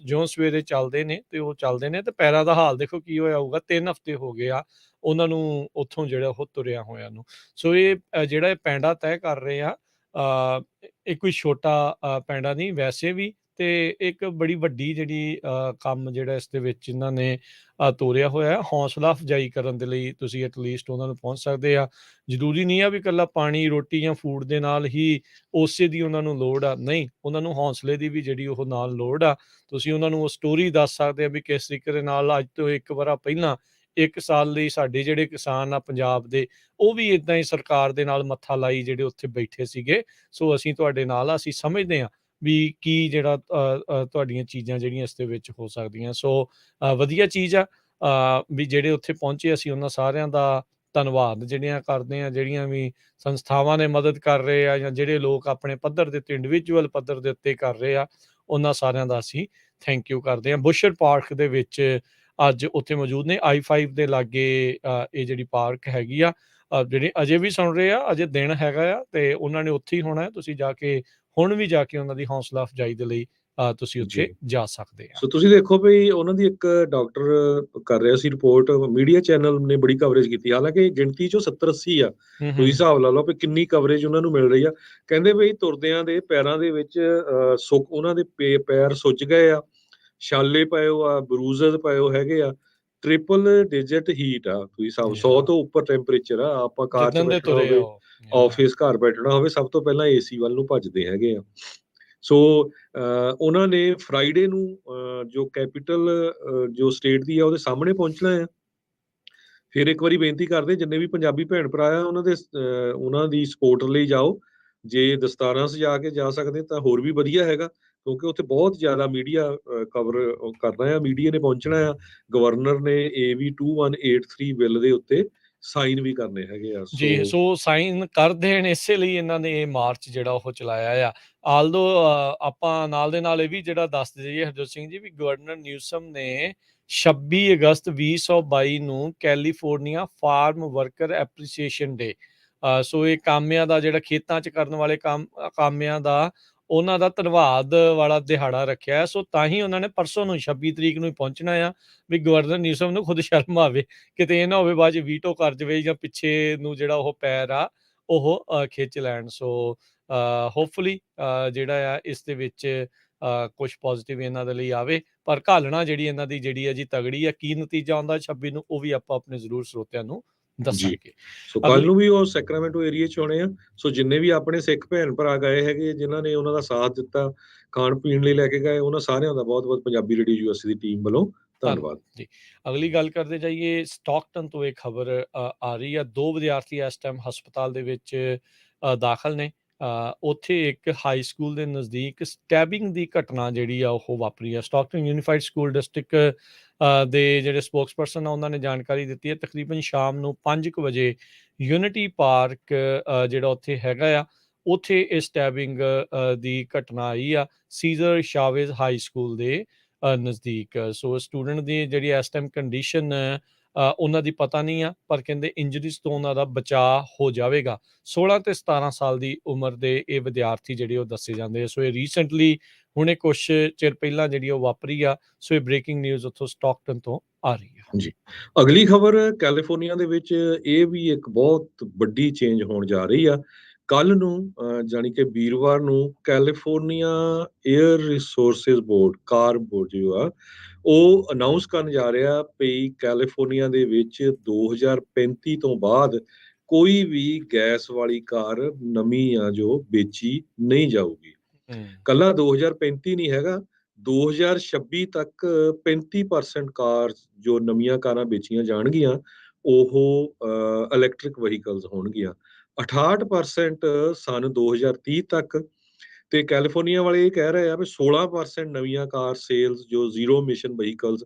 ਜਿਉਂ ਸਵੇਰੇ ਚੱਲਦੇ ਨੇ ਤੇ ਉਹ ਚੱਲਦੇ ਨੇ ਤੇ ਪੈਰਾਂ ਦਾ ਹਾਲ ਦੇਖੋ ਕੀ ਹੋਇਆ ਹੋਊਗਾ। 3 ਹਫ਼ਤੇ ਹੋ ਗਏ ਆ ਉਹਨਾਂ ਨੂੰ ਉੱਥੋਂ ਜਿਹੜਾ ਉਹ ਤੁਰਿਆ ਹੋਇਆਂ ਨੂੰ। ਸੋ ਇਹ ਜਿਹੜਾ ਇਹ ਪੈਂਡਾ ਤੈਅ ਕਰ ਰਹੇ ਆ, ਇਹ ਕੋਈ ਛੋਟਾ ਪੈਂਡਾ ਨਹੀਂ ਵੈਸੇ ਵੀ, ਤੇ ਇੱਕ ਬੜੀ ਵੱਡੀ ਜਿਹੜੀ ਕੰਮ ਜਿਹੜਾ ਇਸ ਦੇ ਵਿੱਚ ਇਹਨਾਂ ਨੇ ਤੋਰਿਆ ਹੋਇਆ ਹੈ। ਹੌਸਲਾ ਅਫਜ਼ਾਈ ਕਰਨ ਦੇ ਲਈ ਤੁਸੀਂ ਐਟਲੀਸਟ ਉਹਨਾਂ ਨੂੰ ਪਹੁੰਚ ਸਕਦੇ ਆ। ਜ਼ਰੂਰੀ ਨਹੀਂ ਆ ਵੀ ਇਕੱਲਾ ਪਾਣੀ, ਰੋਟੀ ਜਾਂ ਫੂਡ ਦੇ ਨਾਲ ਹੀ ਉਸੇ ਦੀ ਉਹਨਾਂ ਨੂੰ ਲੋੜ ਆ, ਨਹੀਂ, ਉਹਨਾਂ ਨੂੰ ਹੌਸਲੇ ਦੀ ਵੀ ਜਿਹੜੀ ਉਹ ਨਾਲ ਲੋੜ ਆ। ਤੁਸੀਂ ਉਹਨਾਂ ਨੂੰ ਉਹ ਸਟੋਰੀ ਦੱਸ ਸਕਦੇ ਆ ਵੀ ਕਿਸ ਤਰੀਕੇ ਦੇ ਨਾਲ ਅੱਜ ਤੋਂ 1 ਵਰ੍ਹਾ ਪਹਿਲਾਂ 1 ਸਾਲ ਲਈ ਸਾਡੇ ਜਿਹੜੇ ਕਿਸਾਨ ਆ ਪੰਜਾਬ ਦੇ, ਉਹ ਵੀ ਇੱਦਾਂ ਹੀ ਸਰਕਾਰ ਦੇ ਨਾਲ ਮੱਥਾ ਲਾਈ ਜਿਹੜੇ ਉੱਥੇ ਬੈਠੇ ਸੀਗੇ। ਸੋ ਅਸੀਂ ਤੁਹਾਡੇ ਨਾਲ ਆ, ਅਸੀਂ ਸਮਝਦੇ ਹਾਂ ਵੀ ਕੀ ਜਿਹੜਾ ਤੁਹਾਡੀਆਂ ਚੀਜ਼ਾਂ ਜਿਹੜੀਆਂ ਇਸ ਦੇ ਵਿੱਚ ਹੋ ਸਕਦੀਆਂ। ਸੋ ਵਧੀਆ ਚੀਜ਼ ਆ ਵੀ ਜਿਹੜੇ ਉੱਥੇ ਪਹੁੰਚੇ, ਅਸੀਂ ਉਹਨਾਂ ਸਾਰਿਆਂ ਦਾ ਧੰਨਵਾਦ ਜਿਹੜੀਆਂ ਕਰਦੇ ਆ, ਜਿਹੜੀਆਂ ਵੀ ਸੰਸਥਾਵਾਂ ਨੇ ਮਦਦ ਕਰ ਰਹੇ ਆ ਜਾਂ ਜਿਹੜੇ ਲੋਕ ਆਪਣੇ ਪੱਧਰ ਦੇ ਉੱਤੇ ਇੰਡੀਵਿਜੂਅਲ ਪੱਧਰ ਦੇ ਉੱਤੇ ਕਰ ਰਹੇ ਆ, ਉਹਨਾਂ ਸਾਰਿਆਂ ਦਾ ਅਸੀਂ ਥੈਂਕ ਯੂ ਕਰਦੇ ਹਾਂ। ਬੁਸ਼ਰ ਪਾਰਕ ਦੇ ਵਿੱਚ ਅੱਜ ਉੱਥੇ ਮੌਜੂਦ ਨੇ, I-5 ਦੇ ਲਾਗੇ ਇਹ ਜਿਹੜੀ ਪਾਰਕ ਹੈਗੀ ਆ। ਜਿਹੜੇ ਅਜੇ ਵੀ ਸੁਣ ਰਹੇ ਆ, ਅਜੇ ਦਿਨ ਹੈਗਾ ਆ ਤੇ ਉਹਨਾਂ ਨੇ ਉੱਥੇ ਹੀ ਹੋਣਾ। ਤੁਸੀਂ ਜਾ ਕੇ ਹੁਣ ਵੀ ਜਾ ਕੇ ਉਹਨਾਂ ਦੀ ਹੌਸਲਾ ਅਫਜ਼ਾਈ ਦੇ ਲਈ ਤੁਸੀਂ ਜੀ ਉੱਥੇ ਜਾ ਸਕਦੇ ਆ। ਸੋ ਤੁਸੀਂ ਦੇਖੋ ਵੀ ਉਹਨਾਂ ਦੀ ਇੱਕ ਡਾਕਟਰ ਕਰ ਰਿਹਾ ਸੀ ਰਿਪੋਰਟ, ਮੀਡੀਆ ਚੈਨਲ ਨੇ ਬੜੀ ਕਵਰੇਜ ਕੀਤੀ, ਹਾਲਾਂਕਿ ਗਿਣਤੀ ਚੋਂ 70-80 ਆ। ਤੁਸੀਂ ਹਿਸਾਬ ਲਾ ਲਓ ਵੀ ਕਿੰਨੀ ਕਵਰੇਜ ਉਹਨਾਂ ਨੂੰ ਮਿਲ ਰਹੀ ਆ। ਕਹਿੰਦੇ ਵੀ ਤੁਰਦਿਆਂ ਦੇ ਪੈਰਾਂ ਦੇ ਵਿੱਚ ਸੁੱਕ, ਉਹਨਾਂ ਦੇ ਪੈਰ ਸੁੱਜ ਗਏ ਆ, ਛਾਲੇ ਪਏ ਆ, ਬਰੂਜ਼ਸ ਪਏ ਹੈਗੇ ਆ। ਟ੍ਰਿਪਲ ਡਿਜਿਟ ਹੀਟ ਆ, ਤੁਸੀਂ ਹਿਸਾਬ 100 ਤੋਂ ਉੱਪਰ ਟੈਂਪਰੇਚਰ ਆ। ਆਪਾਂ ਕਾਰ 'ਚ ਜਿੱਦਣ ਦੇ ਬੈਠਣਾ ਤੁਰੇ ਆ ਹੋਵੇ, ਉਹ। ਆਫਿਸ ਘਰ ਬੈਠਣਾ ਹੋਵੇ, ਸਭ ਤੋਂ ਪਹਿਲਾਂ ਏਸੀ ਵੱਲ ਨੂੰ ਭੱਜਦੇ ਹੈਗੇ ਆ। ਸੋ ਉਹਨਾਂ ਨੇ ਫਰਾਈਡੇ ਨੂੰ ਜੋ ਕੈਪੀਟਲ ਜੋ ਸਟੇਟ ਦੀ ਆ ਉਹਦੇ ਸਾਹਮਣੇ ਪਹੁੰਚਣਾ ਆ। ਫਿਰ ਇੱਕ ਵਾਰੀ ਬੇਨਤੀ ਕਰਦੇ ਜਿੰਨੇ ਵੀ ਪੰਜਾਬੀ ਭੈਣ ਭਰਾ ਆ, ਉਹਨਾਂ ਦੀ ਸਪੋਰਟ ਲਈ ਜਾਓ। ਜੇ ਦਸਤਾਰਾਂ ਸਜਾ ਕੇ ਜਾ ਸਕਦੇ ਤਾਂ ਹੋਰ ਵੀ ਵਧੀਆ ਹੈਗਾ, ਕਿਉਂਕਿ ਉੱਥੇ ਬਹੁਤ ਜ਼ਿਆਦਾ ਮੀਡੀਆ ਕਵਰ ਕਰਨਾ ਆ। ਮੀਡੀਆ ਨੇ ਪਹੁੰਚਣਾ ਆ। ਗਵਰਨਰ ਨੇ AB 2183 ਬਿੱਲ ਦੇ ਉੱਤੇ ਸਾਈਨ ਵੀ ਕਰਨੇ ਹੈਗੇ ਆ। ਜੀ, ਸੋ ਸੋ ਸਾਈਨ ਕਰ ਦੇਣ, ਇਸੇ ਲਈ ਇਹਨਾਂ ਨੇ ਇਹ ਮਾਰਚ ਜਿਹੜਾ ਉਹ ਚਲਾਇਆ ਆ। ਆਲਦੋ ਆਪਾਂ ਨਾਲ ਦੇ ਨਾਲ ਇਹ ਵੀ ਜਿਹੜਾ ਦੱਸ ਦਈਏ ਹਰਜੋਤ ਸਿੰਘ ਜੀ, ਵੀ ਗਵਰਨਰ ਨਿਊਸਮ ਨੇ 26 ਅਗਸਤ 2022 ਨੂੰ ਕੈਲੀਫੋਰਨੀਆ ਫਾਰਮ ਵਰਕਰ ਐਪਰੀਸੀਏਸ਼ਨ ਡੇ, ਸੋ ਇਹ ਕਾਮਿਆਂ ਦਾ ਜਿਹੜਾ ਖੇਤਾਂ 'ਚ ਕਰਨ ਵਾਲੇ ਕਾਮਿਆਂ ਦਾ, ਉਹਨਾਂ ਦਾ ਧੰਨਵਾਦ ਵਾਲਾ ਦਿਹਾੜਾ ਰੱਖਿਆ। ਸੋ ਤਾਂ ਹੀ ਉਹਨਾਂ ਨੇ ਪਰਸੋਂ ਨੂੰ 26 ਤਰੀਕ ਨੂੰ ਹੀ ਪਹੁੰਚਣਾ ਆ, ਵੀ ਗਵਰਨਰ ਨਿਊਸਮ ਨੂੰ ਖੁਦ ਸ਼ਰਮ ਆਵੇ, ਕਿਤੇ ਇਹ ਨਾ ਹੋਵੇ ਬਾਅਦ 'ਚ ਵੀਟੋ ਕਰ ਜਾਵੇ ਜਾਂ ਪਿੱਛੇ ਨੂੰ ਜਿਹੜਾ ਉਹ ਪੈਰ ਆ ਉਹ ਖਿੱਚ ਲੈਣ। ਸੋ ਹੋਪਫੁਲੀ ਜਿਹੜਾ ਆ ਇਸ ਦੇ ਵਿੱਚ ਕੁਛ ਪੋਜ਼ੀਟਿਵ ਇਹਨਾਂ ਦੇ ਲਈ ਆਵੇ, ਪਰ ਘਾਲਣਾ ਜਿਹੜੀ ਇਹਨਾਂ ਦੀ ਜਿਹੜੀ ਆ ਜੀ ਤਗੜੀ ਆ। ਕੀ ਨਤੀਜਾ ਆਉਂਦਾ 26 ਨੂੰ, ਉਹ ਵੀ ਆਪਾਂ ਆਪਣੇ ਜ਼ਰੂਰ ਸਰੋਤਿਆਂ ਨੂੰ ਜੀ, ਦੱਸਾਂਗੇ। ਸੋ ਕੱਲ ਨੂੰ ਵੀ ਉਹ ਸੈਕਰਾਮੈਂਟੋ ਏਰੀਏ 'ਚ ਆਉਣੇ ਆ। ਸੋ ਜਿੰਨੇ ਵੀ ਆਪਣੇ ਸਿੱਖ ਭੈਣ ਭਰਾ ਗਏ ਹੈਗੇ, ਜਿਨ੍ਹਾਂ ਨੇ ਉਹਨਾਂ ਦਾ ਸਾਥ ਦਿੱਤਾ, ਖਾਣ ਪੀਣ ਲਈ ਲੈ ਕੇ ਗਏ, ਉਹਨਾਂ ਸਾਰਿਆਂ ਦਾ ਬਹੁਤ ਬਹੁਤ ਪੰਜਾਬੀ ਰੇਡੀਓ USA ਦੀ ਟੀਮ ਵੱਲੋਂ ਧੰਨਵਾਦ ਜੀ। ਅਗਲੀ ਗੱਲ ਕਰਦੇ ਜਾਈਏ, ਸਟਾਕਟਨ ਤੋਂ ਇਹ ਖਬਰ ਆ ਰਹੀ ਆ। 2 ਵਿਦਿਆਰਥੀ ਇਸ ਟਾਈਮ ਹਸਪਤਾਲ ਦੇ ਵਿੱਚ ਦਾਖਲ ਨੇ। ਉੱਥੇ ਇੱਕ ਹਾਈ ਸਕੂਲ ਦੇ ਨਜ਼ਦੀਕ ਸਟੈਬਿੰਗ ਦੀ ਘਟਨਾ ਜਿਹੜੀ ਆ ਉਹ ਵਾਪਰੀ ਆ। ਸਟਾਕਟਨ ਯੂਨੀਫਾਈਡ ਸਕੂਲ ਡਿਸਟ੍ਰਿਕਟ ਦੇ ਜਿਹੜੇ ਸਪੋਕਸਪਰਸਨ ਆ, ਉਹਨਾਂ ਨੇ ਜਾਣਕਾਰੀ ਦਿੱਤੀ ਹੈ ਤਕਰੀਬਨ ਸ਼ਾਮ ਨੂੰ 5 ਕੁ ਵਜੇ ਯੂਨਿਟੀ ਪਾਰਕ ਜਿਹੜਾ ਉੱਥੇ ਹੈਗਾ ਆ, ਉੱਥੇ ਇਹ ਸਟੈਬਿੰਗ ਦੀ ਘਟਨਾ ਆਈ ਆ, ਸੀਜ਼ਰ ਸ਼ਾਵੇਜ਼ ਹਾਈ ਸਕੂਲ ਦੇ ਨਜ਼ਦੀਕ। ਸੋ ਸਟੂਡੈਂਟ ਦੀ ਜਿਹੜੀ ਇਸ ਟਾਈਮ ਕੰਡੀਸ਼ਨ ਉਹਨਾਂ ਦੀ ਪਤਾ ਨਹੀਂ ਆ, ਪਰ ਕਹਿੰਦੇ ਇੰਜਰੀਜ਼ ਤੋਂ ਉਹਨਾਂ ਦਾ ਬਚਾਅ ਹੋ ਜਾਵੇਗਾ। 16 ਤੇ 17 ਸਾਲ ਦੀ ਉਮਰ ਦੇ ਇਹ ਵਿਦਿਆਰਥੀ ਜਿਹੜੇ ਉਹ ਦੱਸੇ ਜਾਂਦੇ ਆ। ਸੋ ਇਹ ਰੀਸੈਂਟਲੀ ਹੁਣੇ ਕੁਛ ਚਿਰ ਪਹਿਲਾਂ ਜਿਹੜੀ ਉਹ ਵਾਪਰੀ ਆ। ਸੋ ਇਹ ਬ੍ਰੇਕਿੰਗ ਨਿਊਜ਼ ਉੱਥੋਂ ਸਟਾਕਟਨ ਤੋਂ ਆ ਰਹੀ ਆ। ਜੀ, ਅਗਲੀ ਖਬਰ ਕੈਲੀਫੋਰਨੀਆ ਦੇ ਵਿੱਚ ਇਹ ਵੀ ਇੱਕ ਬਹੁਤ ਵੱਡੀ ਚੇਂਜ ਹੋਣ ਜਾ ਰਹੀ ਆ। ਕੱਲ ਨੂੰ ਜਾਣੀ ਕਿ ਵੀਰਵਾਰ ਨੂੰ ਕੈਲੀਫੋਰਨੀਆ 에ਅਰ ਰਿਸੋਰਸਿਸ ਬੋਰਡ, ਕਾਰ ਬੋਰਡ ਜੋ ਆ, ਉਹ ਅਨਾਉਂਸ ਕਰਨ ਜਾ ਰਿਹਾ ਵੀ ਕੈਲੀਫੋਰਨੀਆ ਦੇ ਵਿੱਚ 2035 ਤੋਂ ਬਾਅਦ ਕੋਈ ਵੀ ਗੈਸ ਵਾਲੀ ਕਾਰ ਨਵੀਂ ਆ ਜੋ ਵੇਚੀ ਨਹੀਂ ਜਾਊਗੀ। ਕੱਲਾ 2035 ਨਹੀਂ ਹੈਗਾ, 2026 ਤੱਕ 35% ਕਾਰ ਜੋ ਨਵੀਆਂ ਕਾਰਾਂ ਵੇਚੀਆਂ ਜਾਣਗੀਆਂ ਉਹ ਇਲੈਕਟ੍ਰਿਕ ਵਹੀਕਲਸ ਹੋਣਗੀਆਂ। 68% ਸਨ 2030 ਤੱਕ। ਤੇ ਕੈਲੀਫੋਰਨੀਆ ਵਾਲੇ ਇਹ ਕਹਿ ਰਹੇ ਆ ਵੀ 16% ਨਵੀਆਂ ਕਾਰ ਸੇਲਸ ਜੋ ਜ਼ੀਰੋ ਇਮਿਸ਼ਨ ਵਹੀਕਲਸ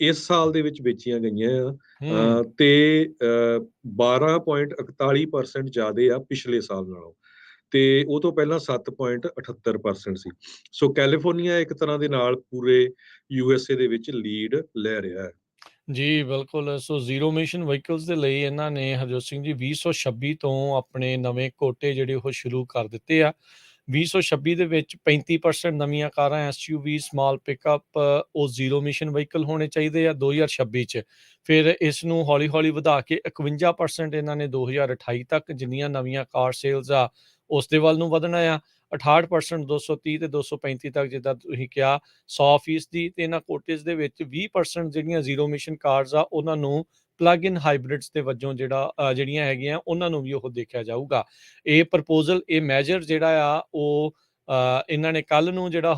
ਇਸ ਸਾਲ ਦੇ ਵਿੱਚ ਵੇਚੀਆਂ ਗਈਆਂ ਆ, ਤੇ 12.41% ਜ਼ਿਆਦੇ ਆ ਪਿਛਲੇ ਸਾਲ ਨਾਲੋਂ। ਤੇ ਉਹ ਤੋਂ ਪਹਿਲਾਂ 7.78% ਸੀ। ਸੋ ਕੈਲੀਫੋਰਨੀਆ ਇੱਕ ਤਰ੍ਹਾਂ ਦੇ ਨਾਲ ਪੂਰੇ USA ਦੇ ਵਿੱਚ ਲੀਡ ਲੈ ਰਿਹਾ ਹੈ। ਜੀ, ਬਿਲਕੁਲ। ਸੋ ਜ਼ੀਰੋ ਇਮਿਸ਼ਨ ਵਹੀਕਲਸ ਦੇ ਲਈ ਇਹਨਾਂ ਨੇ ਹਰਜੋਤ ਸਿੰਘ ਜੀ 2026 ਤੋਂ ਆਪਣੇ ਨਵੇਂ ਕੋਟੇ ਜਿਹੜੇ ਉਹ ਸ਼ੁਰੂ ਕਰ ਦਿੱਤੇ ਆ। 2026 ਦੇ ਵਿੱਚ 35% ਨਵੀਆਂ ਕਾਰਾਂ SUV, ਸਮਾਲ ਪਿਕਅਪ ਉਹ ਜ਼ੀਰੋ ਇਮਿਸ਼ਨ ਵਹੀਕਲ ਹੋਣੇ ਚਾਹੀਦੇ ਆ 2026 'ਚ। ਫਿਰ ਇਸ ਨੂੰ ਹੌਲੀ-ਹੌਲੀ ਵਧਾ ਕੇ 51% ਇਹਨਾਂ ਨੇ 2028 ਤੱਕ ਜਿੰਨੀਆਂ ਨਵੀਆਂ ਕਾਰ ਸੇਲਸ ਆ, ਉਸ ਦੇ ਵੱਲ ਨੂੰ ਵਧਣਾ ਆ। 68% 230 ਤੇ 235 ਤੱਕ ਜਿੱਦਾਂ ਤੁਸੀਂ ਕਿਹਾ 100% ਤੇ ਇਹਨਾਂ ਕੋਟੇਜ ਦੇ ਵਿੱਚ 20% ਜਿਹੜੀਆਂ ਜ਼ੀਰੋ ਇਮਿਸ਼ਨ ਕਾਰਸ ਆ ਉਹਨਾਂ ਨੂੰ ਪਲੱਗ ਇਨ ਹਾਈਬ੍ਰਿਡਸ ਦੇ ਵਜੋਂ ਜਿਹੜੀਆਂ ਹੈਗੀਆਂ ਉਹਨਾਂ ਨੂੰ ਵੀ ਉਹ ਦੇਖਿਆ ਜਾਊਗਾ। ਇਹ ਪ੍ਰਪੋਜ਼ਲ, ਇਹ ਮੈਜਰ ਜਿਹੜਾ ਆ ਉਹ ਇਹਨਾਂ ਨੇ ਕੱਲ ਨੂੰ ਜਿਹੜਾ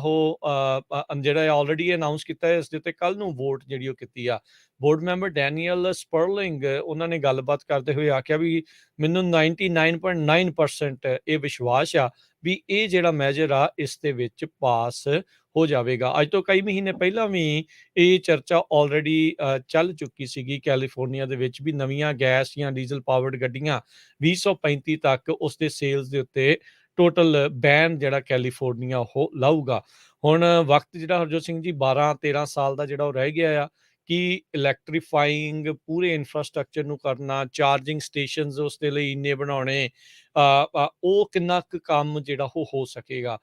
ਆਲਰੇਡੀ ਅਨਾਉਂਸ ਕੀਤਾ ਹੈ, ਇਸ ਦੇ ਉੱਤੇ ਕੱਲ ਨੂੰ ਵੋਟ ਜਿਹੜੀ ਉਹ ਕੀਤੀ ਆ। ਬੋਰਡ ਮੈਂਬਰ ਡੈਨੀਅਲ ਸਪਰਲਿੰਗ ਉਹਨਾਂ ਨੇ ਗੱਲਬਾਤ ਕਰਦੇ ਹੋਏ ਆਖਿਆ ਵੀ ਮੈਨੂੰ 99.9% ਇਹ ਵਿਸ਼ਵਾਸ ਆ ਵੀ ਇਹ ਜਿਹੜਾ ਮੈਜਰ ਆ ਇਸ ਦੇ ਵਿੱਚ ਪਾਸ ਹੋ ਜਾਵੇਗਾ। ਅੱਜ ਤੋਂ ਕਈ ਮਹੀਨੇ ਪਹਿਲਾਂ ਵੀ ਇਹ ਚਰਚਾ ਆਲਰੇਡੀ ਚੱਲ ਚੁੱਕੀ ਸੀਗੀ ਕੈਲੀਫੋਰਨੀਆ ਦੇ ਵਿੱਚ ਵੀ ਨਵੀਆਂ ਗੈਸ ਜਾਂ ਡੀਜ਼ਲ ਪਾਵਰਡ ਗੱਡੀਆਂ 2035 ਤੱਕ ਉਸ ਦੇ ਸੇਲਸ ਦੇ ਉੱਤੇ ਟੋਟਲ ਬੈਨ ਜਿਹੜਾ ਕੈਲੀਫੋਰਨੀਆ ਉਹ ਲਾਊਗਾ। ਹੁਣ ਵਕਤ ਜਿਹੜਾ ਹਰਜੋਤ ਸਿੰਘ ਜੀ 12-13 ਸਾਲ ਦਾ ਜਿਹੜਾ ਉਹ ਰਹਿ ਗਿਆ ਆ ਕਿ ਇਲੈਕਟ੍ਰੀਫਾਈਂਗ ਪੂਰੇ ਇਨਫਰਾਸਟ੍ਰਕਚਰ ਨੂੰ ਕਰਨਾ, ਚਾਰਜਿੰਗ ਸਟੇਸ਼ਨਸ ਉਸ ਦੇ ਲਈ ਇੰਨੇ ਬਣਾਉਣੇ, ਉਹ ਕਿੰਨਾ ਕੁ ਕੰਮ ਜਿਹੜਾ ਉਹ ਹੋ ਸਕੇਗਾ।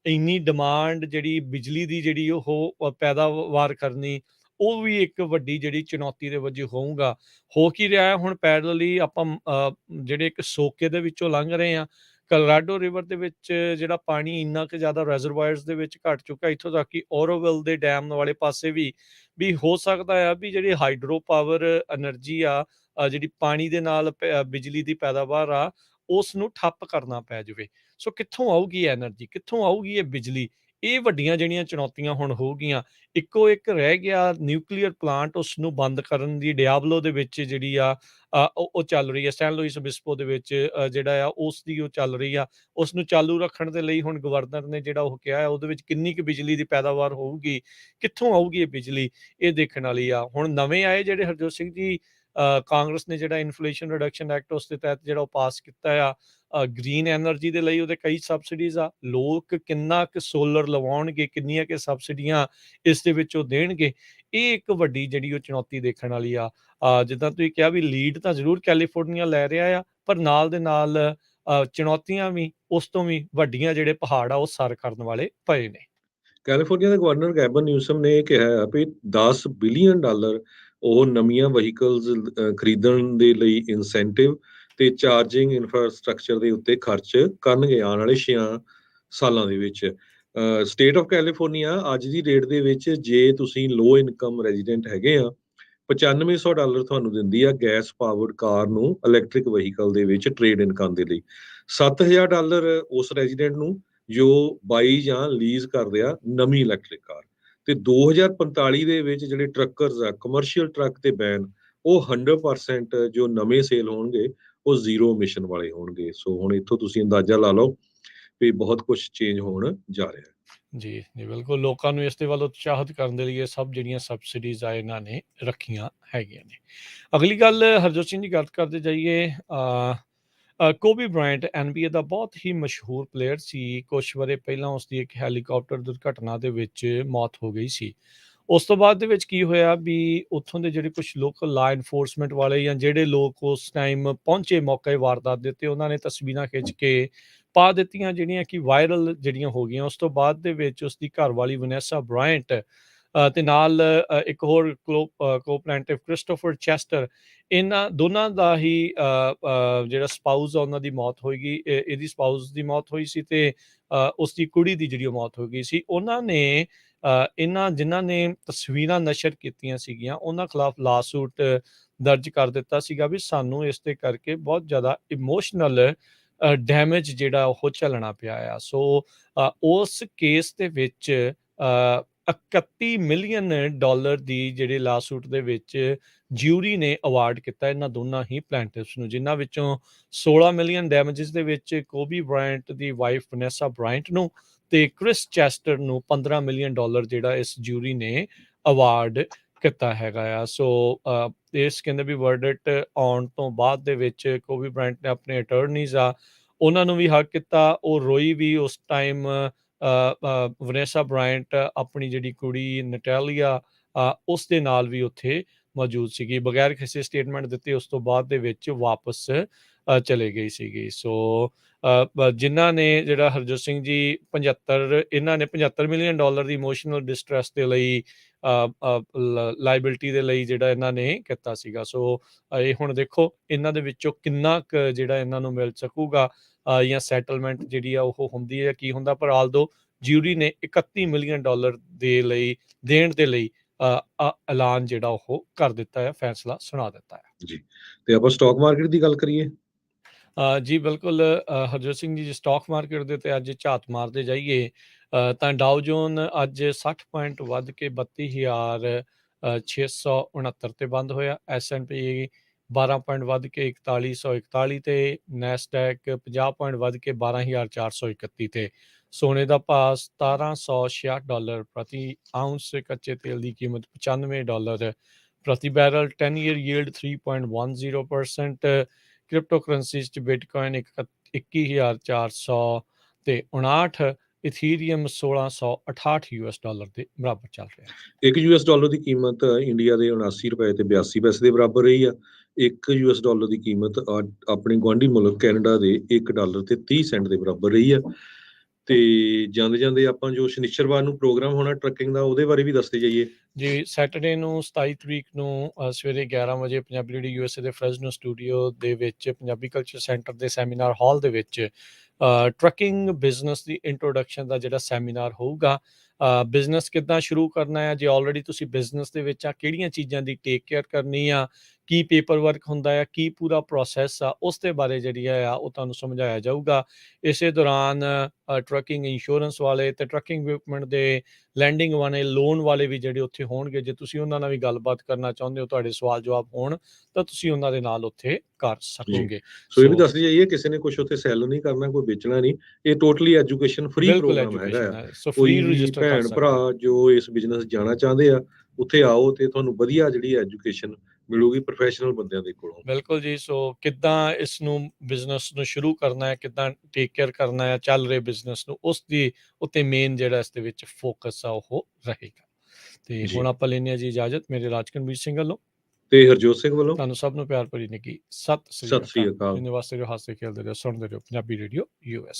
ਇੰਨੀ ਡਿਮਾਂਡ ਜਿਹੜੀ ਬਿਜਲੀ ਦੀ ਜਿਹੜੀ ਉਹ ਪੈਦਾਵਾਰ ਕਰਨੀ, ਉਹ ਵੀ ਇੱਕ ਵੱਡੀ ਜਿਹੜੀ ਚੁਣੌਤੀ ਦੇ ਵਜੋਂ ਹੋਊਗਾ। ਹੋ ਕੀ ਰਿਹਾ ਹੈ ਹੁਣ ਪੈਰਲਲੀ ਆਪਾਂ ਜਿਹੜੇ ਇੱਕ ਸੋਕੇ ਦੇ ਵਿੱਚੋਂ ਲੰਘ ਰਹੇ ਹਾਂ। ਕਲੋਰਾਡੋ ਰਿਵਰ ਦੇ ਵਿੱਚ ਜਿਹੜਾ ਪਾਣੀ ਇੰਨਾ ਕੁ ਜ਼ਿਆਦਾ ਰੈਜ਼ਰਵਾਇਰਸ ਦੇ ਵਿੱਚ ਘਟ ਚੁੱਕਾ, ਇੱਥੋਂ ਤੱਕ ਕਿ ਓਰੋਵਿਲ ਦੇ ਡੈਮ ਵਾਲੇ ਪਾਸੇ ਵੀ ਹੋ ਸਕਦਾ ਆ ਵੀ ਜਿਹੜੀ ਹਾਈਡਰੋ ਪਾਵਰ ਐਨਰਜੀ ਆ, ਜਿਹੜੀ ਪਾਣੀ ਦੇ ਨਾਲ ਬਿਜਲੀ ਦੀ ਪੈਦਾਵਾਰ ਆ, ਉਸ ਨੂੰ ਠੱਪ ਕਰਨਾ ਪੈ ਜਾਵੇ। ਸੋ ਕਿੱਥੋਂ ਆਊਗੀ ਐਨਰਜੀ, ਕਿੱਥੋਂ ਆਊਗੀ ਇਹ ਬਿਜਲੀ? ਇਹ ਵੱਡੀਆਂ ਜਿਹੜੀਆਂ ਚੁਣੌਤੀਆਂ ਹੁਣ ਹੋਊਗੀਆਂ। ਇੱਕੋ ਇੱਕ ਰਹਿ ਗਿਆ ਨਿਊਕਲੀਅਰ ਪਲਾਂਟ, ਉਸ ਨੂੰ ਬੰਦ ਕਰਨ ਦੀ ਡਿਆਬਲੋ ਦੇ ਵਿੱਚ ਜਿਹੜੀ ਆ ਉਹ ਚੱਲ ਰਹੀ ਹੈ। ਸੈਨ ਲੁਈਸ ਓਬਿਸਪੋ ਦੇ ਵਿੱਚ ਜਿਹੜਾ ਆ ਉਸ ਦੀ ਉਹ ਚੱਲ ਰਹੀ ਆ। ਉਸ ਨੂੰ ਚਾਲੂ ਰੱਖਣ ਦੇ ਲਈ ਹੁਣ ਗਵਰਨਰ ਨੇ ਜਿਹੜਾ ਉਹ ਕਿਹਾ ਹੈ, ਉਹਦੇ ਵਿੱਚ ਕਿੰਨੀ ਕੁ ਬਿਜਲੀ ਦੀ ਪੈਦਾਵਾਰ ਹੋਊਗੀ, ਕਿੱਥੋਂ ਆਊਗੀ ਇਹ ਬਿਜਲੀ, ਇਹ ਦੇਖਣ ਵਾਲੀ ਆ। ਹੁਣ ਨਵੇਂ ਆਏ ਜਿਹੜੇ ਹਰਜੋਤ ਸਿੰਘ ਜੀ ਕਾਂਗਰਸ ਨੇ ਜਿਹੜਾ ਇਨਫਲੇਸ਼ਨ ਰਿਡਕਸ਼ਨ ਐਕਟ ਉਸ ਦੇ ਤਹਿਤ ਜਿਹੜਾ ਉਹ ਪਾਸ ਕੀਤਾ ਆ, ਗ੍ਰੀਨ ਐਨਰਜੀ ਦੇ ਲਈ ਉਹਦੇ ਕਈ ਸਬਸਿਡੀਜ਼ ਆ। ਲੋਕ ਕਿੰਨਾ ਕੁ ਸੋਲਰ ਲਵਾਉਣਗੇ, ਕਿੰਨੀਆਂ ਕੁ ਸਬਸਿਡੀਆਂ ਇਸ ਦੇ ਵਿੱਚ ਉਹ ਦੇਣਗੇ, ਇਹ ਇੱਕ ਵੱਡੀ ਜਿਹੜੀ ਉਹ ਚੁਣੌਤੀ ਦੇਖਣ ਵਾਲੀ ਆ। ਜਿੱਦਾਂ ਤੁਸੀਂ ਕਿਹਾ ਵੀ ਲੀਡ ਤਾਂ ਜ਼ਰੂਰ ਕੈਲੀਫੋਰਨੀਆ ਲੈ ਰਿਹਾ ਆ, ਪਰ ਨਾਲ ਦੇ ਨਾਲ ਚੁਣੌਤੀਆਂ ਵੀ ਉਸ ਤੋਂ ਵੀ ਵੱਡੀਆਂ ਜਿਹੜੇ ਪਹਾੜ ਆ ਉਹ ਸਰ ਕਰਨ ਵਾਲੇ ਪਏ ਨੇ। ਕੈਲੀਫੋਰਨੀਆ ਦੇ ਗਵਰਨਰ ਗੈਬਨ ਨਿਊਸਮ ਨੇ ਇਹ ਕਿਹਾ ਹੈ ਵੀ $10 ਬਿਲੀਅਨ ਉਹ ਨਵੀਆਂ ਵਹੀਕਲਸ ਖਰੀਦਣ ਦੇ ਲਈ ਇਨਸੈਂਟਿਵ ਤੇ ਚਾਰਜਿੰਗ ਇਨਫਰਾਸਟ੍ਰਕਚਰ ਦੇ ਉੱਤੇ ਖਰਚ ਕਰਨਗੇ ਆਉਣ ਵਾਲੇ 6 ਸਾਲਾਂ ਦੇ ਵਿੱਚ। ਸਟੇਟ ਆਫ ਕੈਲੀਫੋਰਨੀਆ ਅੱਜ ਦੀ ਡੇਟ ਦੇ ਵਿੱਚ ਜੇ ਤੁਸੀਂ ਲੋ ਇਨਕਮ ਰੈਜ਼ੀਡੈਂਟ ਹੈਗੇ ਆ, $9500 ਤੁਹਾਨੂੰ ਦਿੰਦੀ ਆ ਗੈਸ ਪਾਵਰਡ ਕਾਰ ਨੂੰ ਇਲੈਕਟ੍ਰਿਕ ਵਹੀਕਲ ਦੇ ਵਿੱਚ ਟ੍ਰੇਡ ਇਨ ਕਰਨ ਦੇ ਲਈ। $7000 ਉਸ ਰੈਜ਼ੀਡੈਂਟ ਨੂੰ ਜੋ ਬਾਈ ਜਾਂ ਲੀਜ਼ ਕਰਦੇ ਆ ਨਵੀਂ ਇਲੈਕਟ੍ਰਿਕ ਕਾਰ। ਤੇ 2045 ਦੇ ਵਿੱਚ ਜਿਹੜੇ ਟਰੱਕਰਸ ਆ, ਕਮਰਸ਼ੀਅਲ ਟਰੱਕ ਤੇ ਬੈਨ, ਉਹ 100% ਜੋ ਨਵੇਂ ਸੇਲ ਹੋਣਗੇ ਉਹ ਜ਼ੀਰੋ ਇਮਿਸ਼ਨ ਵਾਲੇ ਹੋਣਗੇ। ਸੋ ਹੁਣ ਇੱਥੋਂ ਤੁਸੀਂ ਅੰਦਾਜ਼ਾ ਲਾ ਲਓ ਵੀ ਬਹੁਤ ਕੁਝ ਚੇਂਜ ਹੋਣ ਜਾ ਰਿਹਾ ਹੈ। ਜੀ, ਜੀ ਬਿਲਕੁਲ। ਲੋਕਾਂ ਨੂੰ ਇਸ ਦੇ ਵੱਲ ਉਤਸ਼ਾਹਿਤ ਕਰਨ ਦੇ ਲਈ ਇਹ ਸਭ ਜਿਹੜੀਆਂ ਸਬਸਿਡੀਜ਼ ਆ ਇਹਨਾਂ ਨੇ ਰੱਖੀਆਂ ਹੈਗੀਆਂ ਨੇ। ਅਗਲੀ ਗੱਲ ਹਰਜੋਤ ਸਿੰਘ ਜੀ ਗੱਲ ਕਰਦੇ ਜਾਈਏ, ਕੋਬੀ ਬ੍ਰਾਇੰਟ NBA ਦਾ ਬਹੁਤ ਹੀ ਮਸ਼ਹੂਰ ਪਲੇਅਰ ਸੀ। ਕੁਛ ਵਰ੍ਹੇ ਪਹਿਲਾਂ ਉਸਦੀ ਇੱਕ ਹੈਲੀਕਾਪਟਰ ਦੁਰਘਟਨਾ ਦੇ ਵਿੱਚ ਮੌਤ ਹੋ ਗਈ ਸੀ। ਉਸ ਤੋਂ ਬਾਅਦ ਦੇ ਵਿੱਚ ਕੀ ਹੋਇਆ ਵੀ ਉੱਥੋਂ ਦੇ ਜਿਹੜੇ ਕੁਛ ਲੋਕਲ ਲਾ ਇਨਫੋਰਸਮੈਂਟ ਵਾਲੇ ਜਾਂ ਜਿਹੜੇ ਲੋਕ ਉਸ ਟਾਈਮ ਪਹੁੰਚੇ ਮੌਕੇ ਵਾਰਦਾਤ ਦੇ ਉੱਤੇ, ਉਹਨਾਂ ਨੇ ਤਸਵੀਰਾਂ ਖਿੱਚ ਕੇ ਪਾ ਦਿੱਤੀਆਂ ਜਿਹੜੀਆਂ ਕਿ ਵਾਇਰਲ ਜਿਹੜੀਆਂ ਹੋ ਗਈਆਂ। ਉਸ ਤੋਂ ਬਾਅਦ ਦੇ ਵਿੱਚ ਉਸਦੀ ਘਰਵਾਲੀ ਵਨੈਸਾ ਬ੍ਰਾਇੰਟ ਤੇ ਨਾਲ ਇੱਕ ਹੋਰ ਕੋ-ਪਲੈਂਟਿਵ ਕ੍ਰਿਸਟੋਫਰ ਚੈਸਟਰ, ਇਹਨਾਂ ਦੋਨਾਂ ਦਾ ਹੀ ਜਿਹੜਾ ਸਪਾਊਸ ਆ ਉਹਨਾਂ ਦੀ ਮੌਤ ਹੋਈ ਗਈ। ਇਹਦੀ ਸਪਾਊਸ ਦੀ ਮੌਤ ਹੋਈ ਸੀ ਤੇ ਉਸਦੀ ਕੁੜੀ ਦੀ ਜਿਹੜੀ ਉਹ ਮੌਤ ਹੋ ਗਈ ਸੀ। ਉਹਨਾਂ ਨੇ ਇਹਨਾਂ ਜਿਨ੍ਹਾਂ ਨੇ ਤਸਵੀਰਾਂ ਨਸ਼ਰ ਕੀਤੀਆਂ ਸੀਗੀਆਂ ਉਹਨਾਂ ਖਿਲਾਫ ਲਾਸੂਟ ਦਰਜ ਕਰ ਦਿੱਤਾ ਸੀਗਾ ਵੀ ਸਾਨੂੰ ਇਸ ਦੇ ਕਰਕੇ ਬਹੁਤ ਜ਼ਿਆਦਾ ਇਮੋਸ਼ਨਲ ਡੈਮੇਜ ਜਿਹੜਾ ਉਹ ਝੱਲਣਾ ਪਿਆ ਆ। ਸੋ ਉਸ ਕੇਸ ਦੇ ਵਿੱਚ $31 ਮਿਲੀਅਨ ਦੀ ਜਿਹੜੇ ਲਾਸੂਟ ਦੇ ਵਿੱਚ ਜਿਊਰੀ ਨੇ ਅਵਾਰਡ ਕੀਤਾ ਇਹਨਾਂ ਦੋਨਾਂ ਹੀ ਪਲੈਂਟਿਵਸ ਨੂੰ, ਜਿਨ੍ਹਾਂ ਵਿੱਚੋਂ 16 ਮਿਲੀਅਨ ਡੈਮੇਜਸ ਦੇ ਵਿੱਚ ਕੋਬੀ ਬ੍ਰਾਇੰਟ ਦੀ ਵਾਈਫ ਵਨੈਸਾ ਬ੍ਰਾਇੰਟ ਨੂੰ ਤੇ ਕ੍ਰਿਸ ਚੈਸਟਰ ਨੂੰ $15 ਮਿਲੀਅਨ ਜਿਹੜਾ ਇਸ ਜਿਊਰੀ ਨੇ ਅਵਾਰਡ ਕੀਤਾ ਹੈਗਾ ਆ। ਸੋ ਇਸ ਕਹਿੰਦੇ ਵੀ ਵਰਡਿਕਟ ਆਉਣ ਤੋਂ ਬਾਅਦ ਦੇ ਵਿੱਚ ਕੋਬੀ ਬ੍ਰਾਇੰਟ ਨੇ ਆਪਣੇ ਅਟਰਨੀਜ਼ ਆ ਉਹਨਾਂ ਨੂੰ ਵੀ ਹੱਗ ਕੀਤਾ। ਉਹ ਰੋਈ ਵੀ ਉਸ ਟਾਈਮ। ਵਨੈਸਾ ਬ੍ਰਾਇੰਟ ਆਪਣੀ ਜਿਹੜੀ ਕੁੜੀ ਨਟਾਲੀਆ ਉਸ ਦੇ ਨਾਲ ਵੀ ਉੱਥੇ ਮੌਜੂਦ ਸੀਗੀ, ਬਗੈਰ ਕਿਸੇ ਸਟੇਟਮੈਂਟ ਦਿੱਤੇ ਉਸ ਤੋਂ ਬਾਅਦ ਦੇ ਵਿੱਚ ਵਾਪਸ ਚਲੇ ਗਈ ਸੀਗੀ। ਸੋ ਜਿਨ੍ਹਾਂ ਨੇ ਜਿਹੜਾ ਹਰਜੋਤ ਸਿੰਘ ਜੀ ਇਹਨਾਂ ਨੇ $75 ਮਿਲੀਅਨ ਦੀ ਇਮੋਸ਼ਨਲ ਡਿਸਟ੍ਰੈਸ ਦੇ ਲਈ ਲਾਇਬਿਲਿਟੀ ਦੇ ਲਈ ਜਿਹੜਾ ਇਹਨਾਂ ਨੇ ਕੀਤਾ ਸੀਗਾ। ਸੋ ਇਹ ਹੁਣ ਦੇਖੋ ਇਹਨਾਂ ਦੇ ਵਿੱਚੋਂ ਕਿੰਨਾ ਕੁ ਜਿਹੜਾ ਇਹਨਾਂ ਨੂੰ ਮਿਲ ਸਕੂਗਾ ਜਾਂ ਸੈਟਲਮੈਂਟ ਜਿਹੜੀ ਆ ਉਹ ਹੁੰਦੀ ਹੈ, ਕੀ ਹੁੰਦਾ। ਪਰ ਆਲਦੋ ਜਿਊਰੀ ਨੇ $31 ਮਿਲੀਅਨ ਦੇ ਦੇਣ ਦੇ ਲਈ ਐਲਾਨ ਜਿਹੜਾ ਉਹ ਕਰ ਦਿੱਤਾ ਹੈ, ਫੈਸਲਾ ਸੁਣਾ ਦਿੱਤਾ ਹੈ ਜੀ। ਤੇ ਆਪਾਂ ਸਟਾਕ ਮਾਰਕੀਟ ਦੀ ਗੱਲ ਕਰੀਏ। ਜੀ ਬਿਲਕੁਲ। ਹਰਜੋਤ ਸਿੰਘ ਜੀ, ਜੇ ਸਟਾਕ ਮਾਰਕੀਟ ਦੇ ਤੇ ਅੱਜ ਝਾਤ ਮਾਰਦੇ ਜਾਈਏ ਤਾਂ ਡਾਓ ਜੋਨ ਅੱਜ 60 ਪੁਆਇੰਟ ਵੱਧ ਕੇ 32,669 ਤੇ ਬੰਦ ਹੋਇਆ। S&P 12 ਪੁਆਇੰਟ ਵੱਧ ਕੇ 4141 ਤੇ, ਨੈਸਡੈਕ 50 ਪੁਆਇੰਟ ਵੱਧ ਕੇ 12,431 ਤੇ। ਸੋਨੇ ਦਾ ਭਾਅ $1766 ਪ੍ਰਤੀ ਆਉਂਸ, ਕੱਚੇ ਤੇਲ ਦੀ ਕੀਮਤ $95 ਪ੍ਰਤੀ barrel, 10 year yield 3.10%। Crypto currencies 'ਚ ਬਿਟਕੋਇਨ 21,400 ਤੇ 59, ਇਥੀਰੀਅਮ $1668 ਦੇ ਬਰਾਬਰ ਚੱਲ ਰਿਹਾ। $1 ਦੀ ਕੀਮਤ ਇੰਡੀਆ ਦੇ 79 ਰੁਪਏ ਤੇ 82 ਪੈਸੇ ਦੇ ਬਰਾਬਰ ਰਹੀ ਆ। $1 ਦੀ ਕੀਮਤ ਆਪਣੇ ਗੁਆਂਢੀ ਮੁਲਕ ਕੈਨੇਡਾ ਦੇ $1 ਤੇ 30 ਸੈਂਟ ਦੇ ਬਰਾਬਰ ਰਹੀ ਆ। ਤੇ ਜਾਂਦੇ ਜਾਂਦੇ ਆਪਾਂ ਜੋ ਸ਼ਨੀਚਰਵਾਰ ਨੂੰ ਪ੍ਰੋਗਰਾਮ ਹੋਣਾ ਟਰੱਕਿੰਗ ਦਾ, ਉਹਦੇ ਬਾਰੇ ਵੀ ਦੱਸਦੇ ਜਾਈਏ। ਜੀ, ਸੈਟਰਡੇ ਨੂੰ 27 ਤਰੀਕ ਨੂੰ ਸਵੇਰੇ 11 ਵਜੇ ਪੰਜਾਬੀ ਰੇਡੀਓ USA ਦੇ ਫਰੈਜ਼ਨੋ ਸਟੂਡੀਓ ਦੇ ਵਿੱਚ ਪੰਜਾਬੀ ਕਲਚਰ ਸੈਂਟਰ ਦੇ ਸੈਮੀਨਾਰ ਹਾਲ ਦੇ ਵਿੱਚ ਟਰੱਕਿੰਗ ਬਿਜ਼ਨਸ ਦੀ ਇੰਟਰੋਡਕਸ਼ਨ ਦਾ ਜਿਹੜਾ ਸੈਮੀਨਾਰ ਹੋਊਗਾ। ਬਿਜ਼ਨਸ ਕਿੱਦਾਂ ਸ਼ੁਰੂ ਕਰਨਾ ਹੈ, ਜੇ ਆਲਰੇਡੀ ਤੁਸੀਂ ਬਿਜ਼ਨਸ ਦੇ ਵਿੱਚ ਆ, ਕਿਹੜੀਆਂ ਚੀਜ਼ਾਂ ਦੀ ਟੇਕ ਕੇਅਰ ਕਰਨੀ ਆ, ਕੀ ਪੇਪਰ ਵਰਕ ਹੁੰਦਾ ਆ, ਕੀ ਪੂਰਾ ਪ੍ਰੋਸੈਸ ਆ, ਉਸ ਦੇ ਬਾਰੇ ਜਿਹੜੀ ਆ ਉਹ ਤੁਹਾਨੂੰ ਸਮਝਾਇਆ ਜਾਊਗਾ। ਇਸੇ ਦੌਰਾਨ ਟਰੱਕਿੰਗ ਇੰਸ਼ੋਰੈਂਸ ਵਾਲੇ ਤੇ ਟਰੱਕਿੰਗ ਇਕਵਿਪਮੈਂਟ ਦੇ ਲੈਂਡਿੰਗ ਵਾਲੇ, ਲੋਨ ਵਾਲੇ ਵੀ ਜਿਹੜੇ ਉੱਥੇ ਹੋਣਗੇ। ਜੇ ਤੁਸੀਂ ਉਹਨਾਂ ਨਾਲ ਵੀ ਗੱਲਬਾਤ ਕਰਨਾ ਚਾਹੁੰਦੇ ਹੋ, ਤੁਹਾਡੇ ਸਵਾਲ ਜਵਾਬ ਹੋਣ, ਤਾਂ ਤੁਸੀਂ ਉਹਨਾਂ ਦੇ ਨਾਲ ਉੱਥੇ ਕਰ ਸਕੋਗੇ। ਸੋ ਇਹ ਵੀ ਦੱਸਦੀ ਜਾਈਏ, ਕਿਸੇ ਨੇ ਕੁਝ ਉੱਥੇ ਸੈਲ ਨਹੀਂ ਕਰਨਾ, ਕੋਈ ਵੇਚਣਾ ਨਹੀਂ। ਇਹ ਟੋਟਲੀ ਐਜੂਕੇਸ਼ਨ ਫ੍ਰੀ ਪ੍ਰੋਗਰਾਮ ਹੈਗਾ ਆ। ਕੋਈ ਭੈਣ ਭਰਾ ਜੋ ਇਸ ਬਿਜ਼ਨਸ ਜਾਣਾ ਚਾਹੁੰਦੇ ਆ, ਉੱਥੇ ਆਓ ਤੇ ਤੁਹਾਨੂੰ ਵਧੀਆ ਜਿਹੜੀ ਐਜੂਕੇਸ਼ਨ ਮਿਲੂਗੀ ਪ੍ਰੋਫੈਸ਼ਨਲ ਬੰਦਿਆਂ ਦੇ ਕੋਲੋਂ। ਬਿਲਕੁਲ ਜੀ। ਸੋ ਕਿੱਦਾਂ ਇਸ ਨੂੰ ਬਿਜ਼ਨਸ ਨੂੰ ਸ਼ੁਰੂ ਕਰਨਾ ਹੈ, ਕਿੱਦਾਂ ਟੇਕ ਕੇਅਰ ਕਰਨਾ ਹੈ ਚੱਲ ਰਹੇ ਬਿਜ਼ਨਸ ਨੂੰ, ਉਸ ਦੀ ਉੱਤੇ ਮੇਨ ਜਿਹੜਾ ਇਸ ਦੇ ਵਿੱਚ ਫੋਕਸ ਆ ਉਹ ਰਹੇਗਾ। ਤੇ ਹੁਣ ਆਪਾਂ ਲੈਂਦੇ ਹਾਂ ਜੀ ਇਜਾਜ਼ਤ, ਮੇਰੇ ਰਾਜਕਨਵੀਰ ਸਿੰਘ ਵੱਲੋਂ ਤੇ ਹਰਜੋਤ ਸਿੰਘ ਵੱਲੋਂ। ਤੁਹਾਨੂੰ ਸਭ ਨੂੰ ਪਿਆਰ ਭਰੀ ਨਿੱਘੀ ਸਤਿ ਸ੍ਰੀ ਅਕਾਲ। ਵਾਸਤੇ ਜੋ ਹਾਸੇ ਖੇਲਦੇ ਰਹੋ, ਸੁਣਦੇ ਰਹੋ ਪੰਜਾਬੀ ਰੇਡੀਓ US।